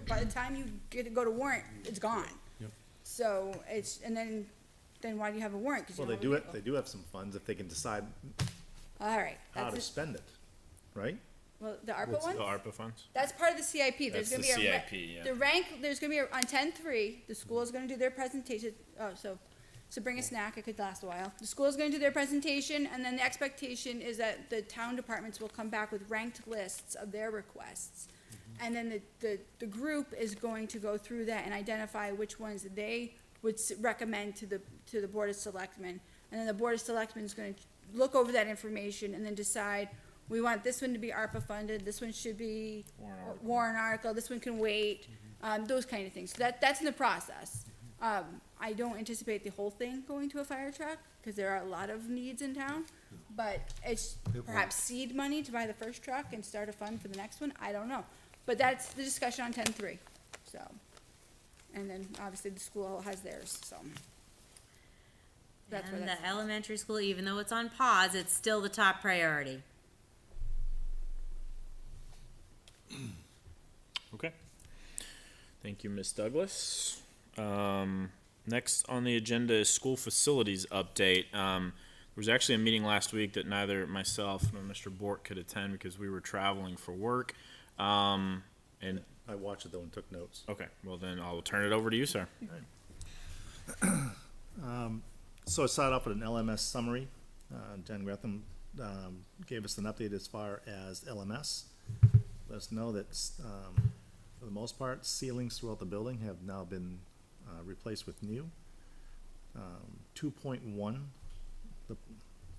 by the time you go to warrant, it's gone. Yep. So and then why do you have a warrant? 'Cause you Well, don't have a they vehicle. do have some funds if they can decide All right, how to that's spend it, right? well, the ARPA The one? ARPA funds? That's part of the CIP. There's That's gonna the be a CIP, yeah. the rank. There's gonna be on 10-3, the school is gonna do their presentation. Oh, so bring a snack. It could last a while. The school is gonna do their presentation, and then the expectation is that the town departments will come back with ranked lists of their requests, and then the group is going to go through that and identify which ones they would recommend to the board of selectmen, and then the board of selectmen is going to look over that information and then decide. We want this one to be ARPA funded, this one should be warrant article, this one can wait, those kind of things. So that's in the process. I don't anticipate the whole thing going to a fire truck, because there are a lot of needs in town. But it's perhaps seed money to buy the first truck and start a fund for the next one, I don't know. But that's the discussion on 10-3, so. And then obviously the school has theirs, so. That's where And that's. the elementary school, even though it's on pause, it's still the top priority. Okay. Thank you, Ms. Douglas. Next on the agenda is school facilities update. There was actually a meeting last week that neither myself nor Mr. Bork could attend because we were traveling for work. And I watched it though and took notes. okay, well then I'll turn it over to you, sir. So I started off with an LMS summary. Jen Gretham gave us an update as far as LMS. Let us know that, for the most part, ceilings throughout the building have now been replaced with new. 2.1, the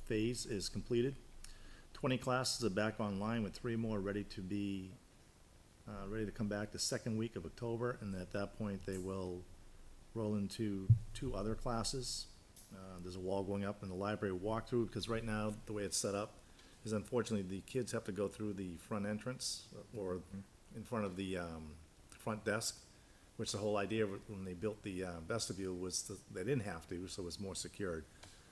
phase is completed. 20 classes are back online with 3 more ready to be, ready to come back the second week of October, and at that point, they will roll into 2 other classes. There's a wall going up in the library walkthrough, because right now, the way it's set up is unfortunately the kids have to go through the front entrance or in front of the front desk, which the whole idea when they built the vestibule was they didn't have to, so it was more secured.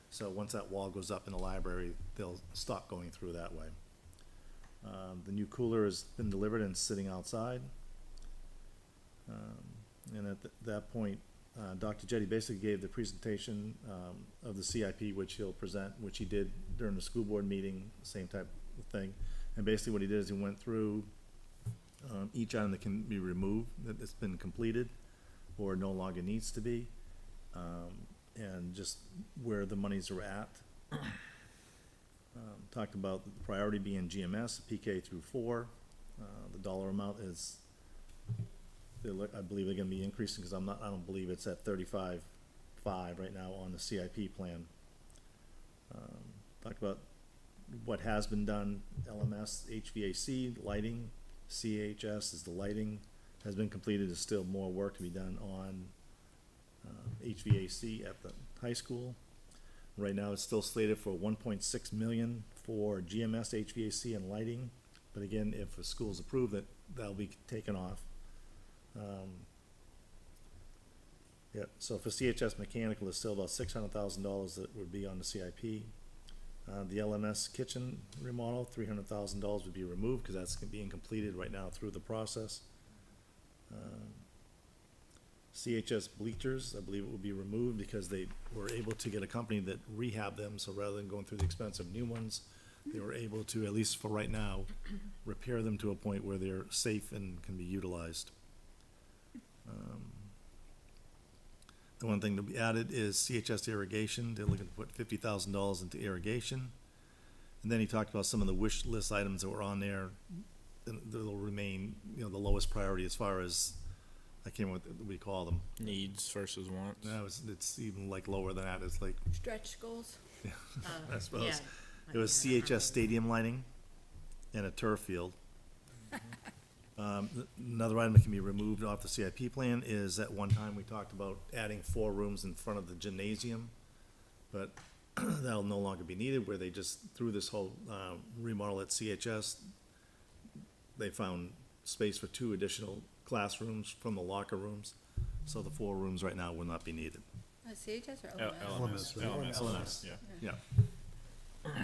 So once that wall goes up in the library, they'll stop going through that way. The new cooler has been delivered and sitting outside. And at that point, Dr. Jetty basically gave the presentation of the CIP, which he'll present, which he did during the school board meeting, same type of thing. And basically what he did is he went through each item that can be removed, that it's been completed or no longer needs to be, and just where the monies are at. Talked about the priority being GMS, PK through 4. The dollar amount is, I believe they're gonna be increasing, because I don't believe it's at 35.5 right now on the CIP plan. Talked about what has been done, LMS, HVAC, lighting, CHS is the lighting, has been completed, there's still more work to be done on HVAC at the high school. Right now, it's still slated for 1.6 million for GMS, HVAC, and lighting, but again, if the school's approved, that'll be taken off. Yeah, so for CHS mechanical, there's still about $600,000 that would be on the CIP. The LMS kitchen remodel, $300,000 would be removed, because that's being completed right now through the process. CHS bleachers, I believe it will be removed, because they were able to get a company that rehab them, so rather than going through the expense of new ones, they were able to, at least for right now, repair them to a point where they're safe and can be utilized. The one thing to be added is CHS irrigation. They're looking to put $50,000 into irrigation. And then he talked about some of the wish list items that were on there. And they'll remain, the lowest priority as far as, I can't remember what we call them. Needs versus wants. No, it's even like lower than that. It's like, Stretch goals. I suppose. Yeah. It was CHS stadium lighting and a turf field. Another item that can be removed off the CIP plan is, at one time, we talked about adding 4 rooms in front of the gymnasium, but that'll no longer be needed, where they just, through this whole remodel at CHS, they found space for 2 additional classrooms from the locker rooms, so the 4 rooms right now will not be needed. CHS or LMS, LMS? LMS, yeah. Yeah.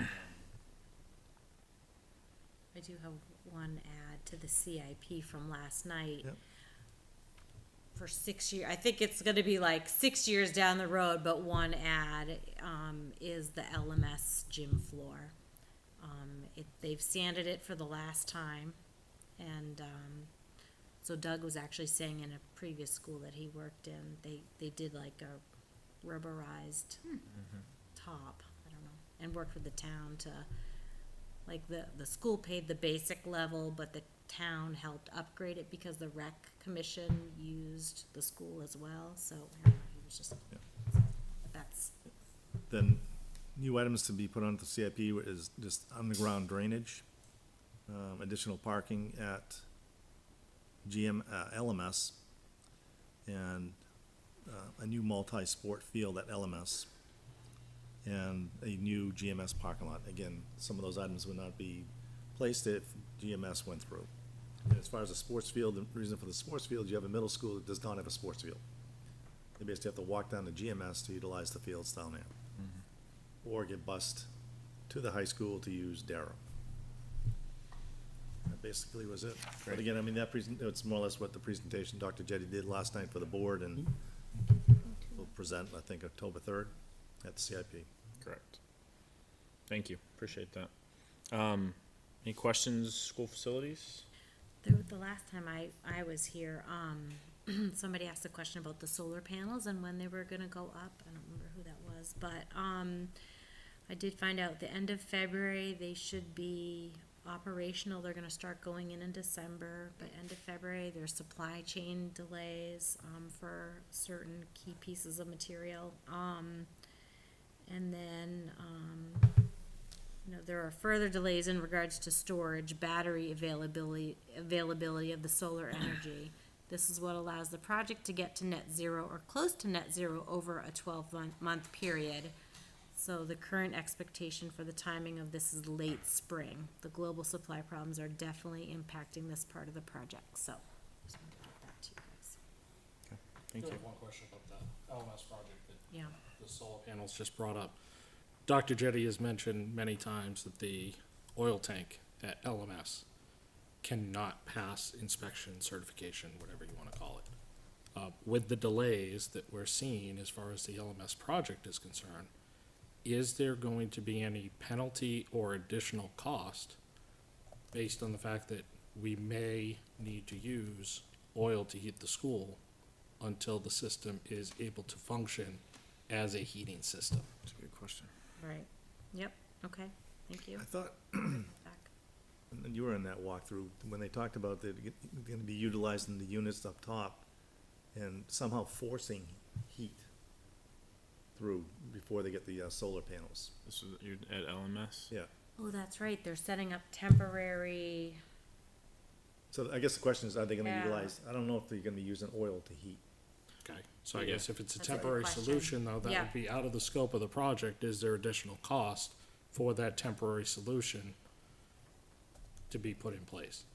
I do have one add to the CIP from last night. Yep. For 6 years, I think it's gonna be like 6 years down the road, but one add, is the LMS gym floor. They've sanded it for the last time, and, so Doug was actually saying in a previous school that he worked in, they did like a rubberized top, I don't know, and worked with the town to, like, the school paid the basic level, but the town helped upgrade it because the rec commission used the school as well, so, I don't know, he was just, that's, Then, new items to be put onto the CIP is just underground drainage, additional parking at LMS, and a new multi-sport field at LMS, and a new GMS parking lot. Again, some of those items would not be placed if GMS went through. And as far as the sports field, the reason for the sports field, you have a middle school that does not have a sports field. They basically have to walk down to GMS to utilize the fields down there. Or get bused to the high school to use Darrow. basically was it. But again, I mean, it's more or less what the presentation Dr. Jetty did last night for the board, and we'll present, I think, October 3rd at the CIP. Correct. Thank you, appreciate that. Any questions, school facilities? The last time I was here, somebody asked a question about the solar panels and when they were gonna go up. I don't remember who that was, but, I did find out the end of February, they should be operational. They're gonna start going in December, but end of February, there's supply chain delays, for certain key pieces of material. And then, there are further delays in regards to storage, battery availability of the solar energy. This is what allows the project to get to net zero or close to net zero over a 12-month period. So the current expectation for the timing of this is late spring. The global supply problems are definitely impacting this part of the project, so just wanted to get that to you guys. Thank you. One question about the LMS project that Yeah. the solar panels just brought up. Dr. Jetty has mentioned many times that the oil tank at LMS cannot pass inspection, certification, whatever you want to call it. With the delays that we're seeing as far as the LMS project is concerned, is there going to be any penalty or additional cost based on the fact that we may need to use oil to heat the school until the system is able to function as a heating system? That's a good question. Right, yep, okay, thank you. I thought, Back. and you were in that walkthrough, when they talked about they're gonna be utilizing the units up top and somehow forcing heat through before they get the solar panels. This is you at LMS? Yeah. Oh, that's right, they're setting up temporary, So I guess the question is, are they gonna Yeah. utilize, I don't know if they're gonna be using oil to heat. Okay, so I Yeah. guess if it's a That's a good temporary question. solution, though, that Yeah. would be out of the scope of the project. Is there additional cost for that temporary solution to be put in place?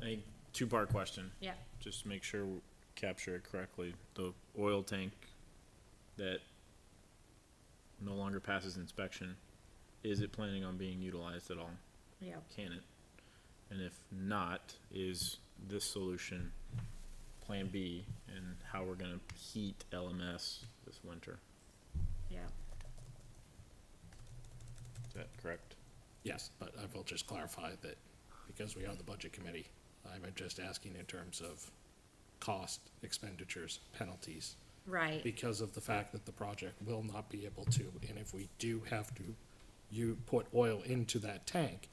A two-part question. yeah, Just make sure we capture it correctly. The oil tank that no longer passes inspection, is it planning on being utilized at all? yeah, Can it? And if not, is this solution Plan B and how we're gonna heat LMS this winter? yeah. Is that correct? Yes, but I will just clarify that because we are the budget committee, I'm just asking in terms of cost, expenditures, penalties, Right, because of the fact that the project will not be able to, and if we do have to, put oil into that tank,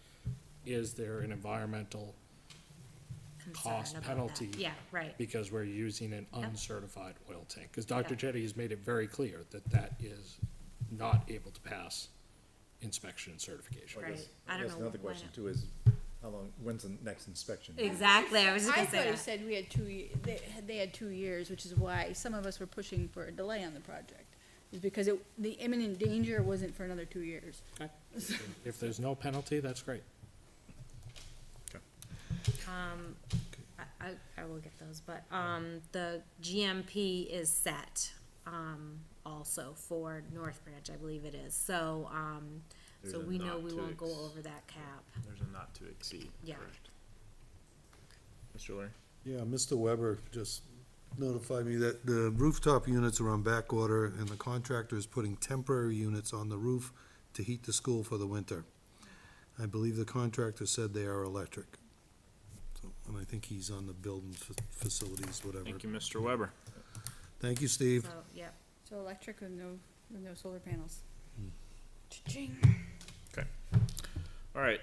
is there an environmental concern cost about that. penalty? Yeah, right, Because we're using an Yep. uncertified oil tank? Because Dr. Yeah. Jetty has made it very clear that that is not able to pass inspection and certification. Right. I don't guess know another when question it- too is, how long, when's the next inspection? exactly, I was just I gonna say thought he that. said we had they had 2 years, which is why some of us were pushing for a delay on the project. Is because the imminent danger wasn't for another 2 years. Okay. If there's no penalty, that's great. I will get those, but, the GMP is set, also for North Branch, I believe it is, so, There's so a we know not we to won't go ex- over that cap, There's a not to exceed. Yeah. Correct. Mr. Larry? Yeah, Mr. Weber just notified me that the rooftop units are on back order and the contractor is putting temporary units on the roof to heat the school for the winter. I believe the contractor said they are electric. So, and I think he's on the building facilities, whatever. Thank you, Mr. Weber. Thank you, Steve. so, yep. So electric with no solar panels. Cha-ching. Okay. All right.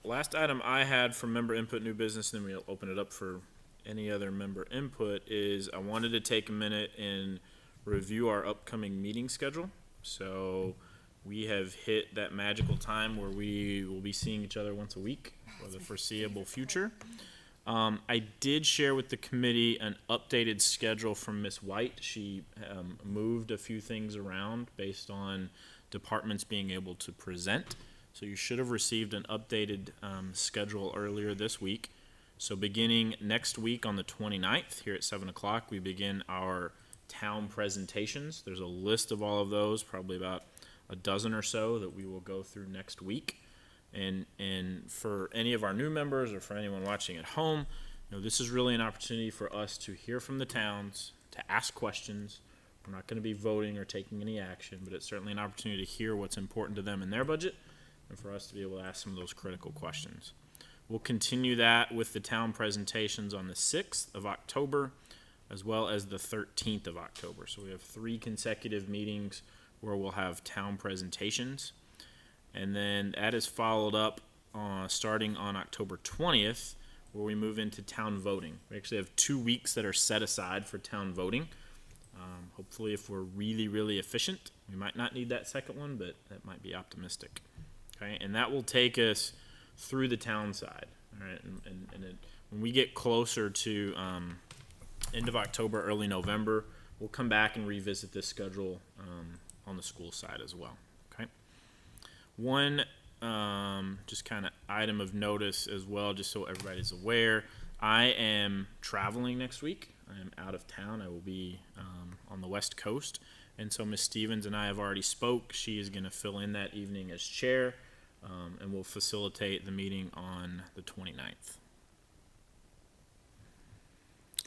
Last item I had from member input, new business, and then we'll open it up for any other member input, is I wanted to take a minute and review our upcoming meeting schedule. So we have hit that magical time where we will be seeing each other once a week for the foreseeable future. I did share with the committee an updated schedule from Ms. White. She moved a few things around based on departments being able to present. So you should have received an updated schedule earlier this week. So beginning next week on the 29th, here at 7 o'clock, we begin our town presentations. There's a list of all of those, probably about a dozen or so that we will go through next week. And for any of our new members or for anyone watching at home, this is really an opportunity for us to hear from the towns, to ask questions. We're not going to be voting or taking any action, but it's certainly an opportunity to hear what's important to them in their budget and for us to be able to ask some of those critical questions. We'll continue that with the town presentations on the 6th of October as well as the 13th of October. So we have 3 consecutive meetings where we'll have town presentations. And then that is followed up starting on October 20th, where we move into town voting. We actually have 2 weeks that are set aside for town voting. Hopefully, if we're really, really efficient, we might not need that second one, but that might be optimistic. Okay, and that will take us through the town side. All right, and when we get closer to end of October, early November, we'll come back and revisit this schedule on the school side as well. Okay. One just kind of item of notice as well, just so everybody's aware. I am traveling next week. I am out of town. I will be on the West Coast. And so Ms. Stevens and I have already spoke. She is going to fill in that evening as chair and will facilitate the meeting on the 29th.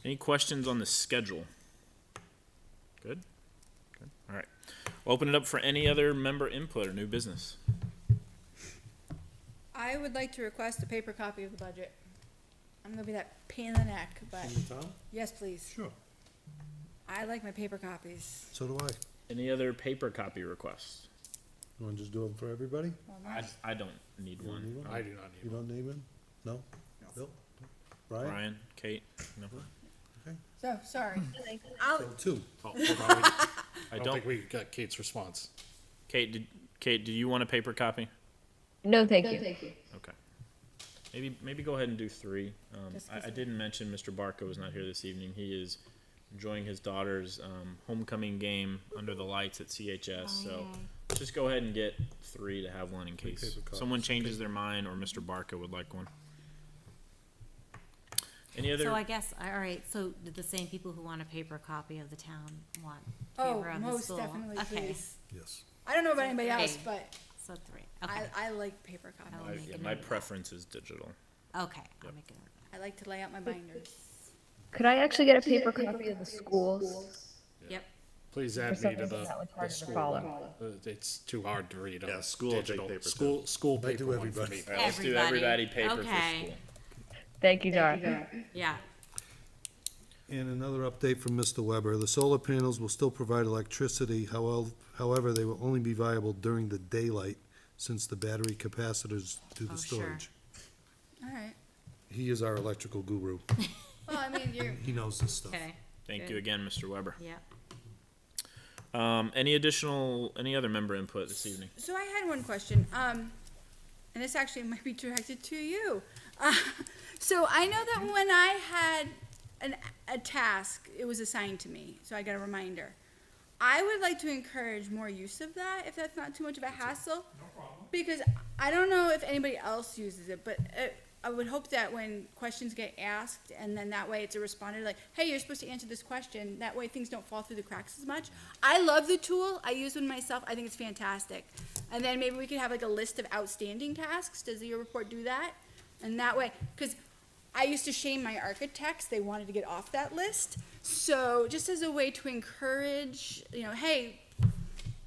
Any questions on the schedule? Good? Good. All right. We'll open it up for any other member input or new business. I would like to request a paper copy of the budget. I'm gonna be that pain in the neck, but In the town? yes, please. Sure. I like my paper copies. So do I. Any other paper copy requests? You wanna just do them for everybody? Well, I don't need You don't one. need one? I do not You need one. don't need one? No? Bill? Brian? Brian, Kate, no. So, sorry. I'll, So 2. Oh, hold on, I I don't don't. think we got Kate's response. Kate, do you want a paper copy? No, thank you. Okay. Maybe go ahead and do 3. Just 'cause I didn't mention Mr. Barco was not here this evening. He is enjoying his daughter's homecoming game under the lights at CHS. So just go ahead and get 3 to have one in case paper copies. someone changes their mind or Mr. Barco would like one. Any other? So I guess, all right, so did the same people who want a paper copy of the town want oh, paper of the most school? definitely, Okay, please. Yes. I don't know about anybody else, Okay. but so 3, okay, I like paper copies. I will make a My note of that. preference is digital. Okay, I'll make a note of I like to lay out my binders. Could I actually get a paper copy of the schools? that. Yep, Please For add some me to reason, the that was hard to school follow. one. It's too hard to read on Yeah, school will take digital. paper, School I do paper one for everybody. me. All right, let's do Everybody. everybody paper for Okay. school. Thank you, Doc. yeah, And another update from Mr. Weber. The solar panels will still provide electricity, however, they will only be viable during the daylight since the battery capacitors do the Oh, sure. storage. All right. He is our electrical guru. Well, I mean, you're, He knows this stuff. okay, Thank Good. you again, Mr. Weber. yeah. Any other member input this evening? so I had one question, and this actually might be directed to you. So I know that when I had a task, it was assigned to me, so I got a reminder. I would like to encourage more use of that, if that's not too much of a hassle. No problem. Because I don't know if anybody else uses it, but I would hope that when questions get asked, and then that way it's a responder, like, hey, you're supposed to answer this question, that way things don't fall through the cracks as much. I love the tool, I use one myself, I think it's fantastic. And then maybe we could have like a list of outstanding tasks, does your report do that? And that way, because I used to shame my architects, they wanted to get off that list. So just as a way to encourage, hey,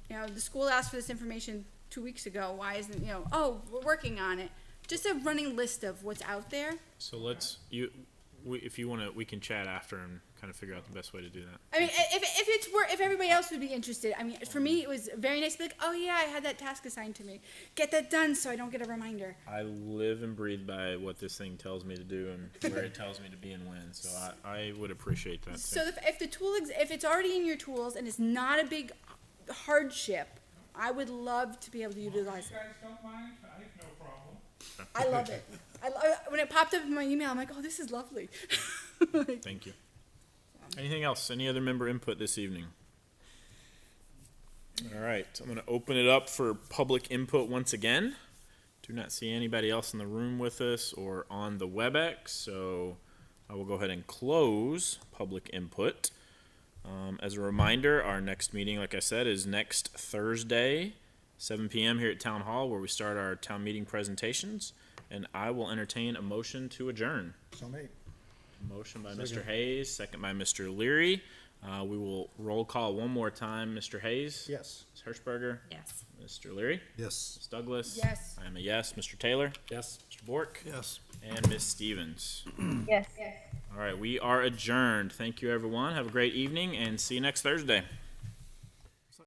the school asked for this information 2 weeks ago, why isn't, oh, we're working on it. Just a running list of what's out there. So if you want to, we can chat after and kind of figure out the best way to do that. I mean, if everybody else would be interested, I mean, for me, it was very nice to be like, oh yeah, I had that task assigned to me. Get that done so I don't get a reminder. I live and breathe by what this thing tells me to do and where it tells me to be and when. So I would appreciate that too. So if the tool, if it's already in your tools and it's not a big hardship, I would love to be able to utilize it. You guys don't mind? I have no problem. I love it. When it popped up in my email, I'm like, oh, this is lovely. Thank you. Anything else? Any other member input this evening? All right, I'm going to open it up for public input once again. Do not see anybody else in the room with us or on the WebEx, so I will go ahead and close public input. As a reminder, our next meeting, like I said, is next Thursday 7 p.m. here at Town Hall, where we start our town meeting presentations. And I will entertain a motion to adjourn. So made. Motion by Mr. Hayes, second by Mr. Leary. We will roll call one more time. Mr. Hayes? Yes. Ms. Hirschberger? Yes. Mr. Leary? Yes. Ms. Douglas? Yes. I am a yes. Mr. Taylor? Yes. Mr. Bork? Yes. And Ms. Stevens. Yes. All right, we are adjourned. Thank you, everyone. Have a great evening and see you next Thursday.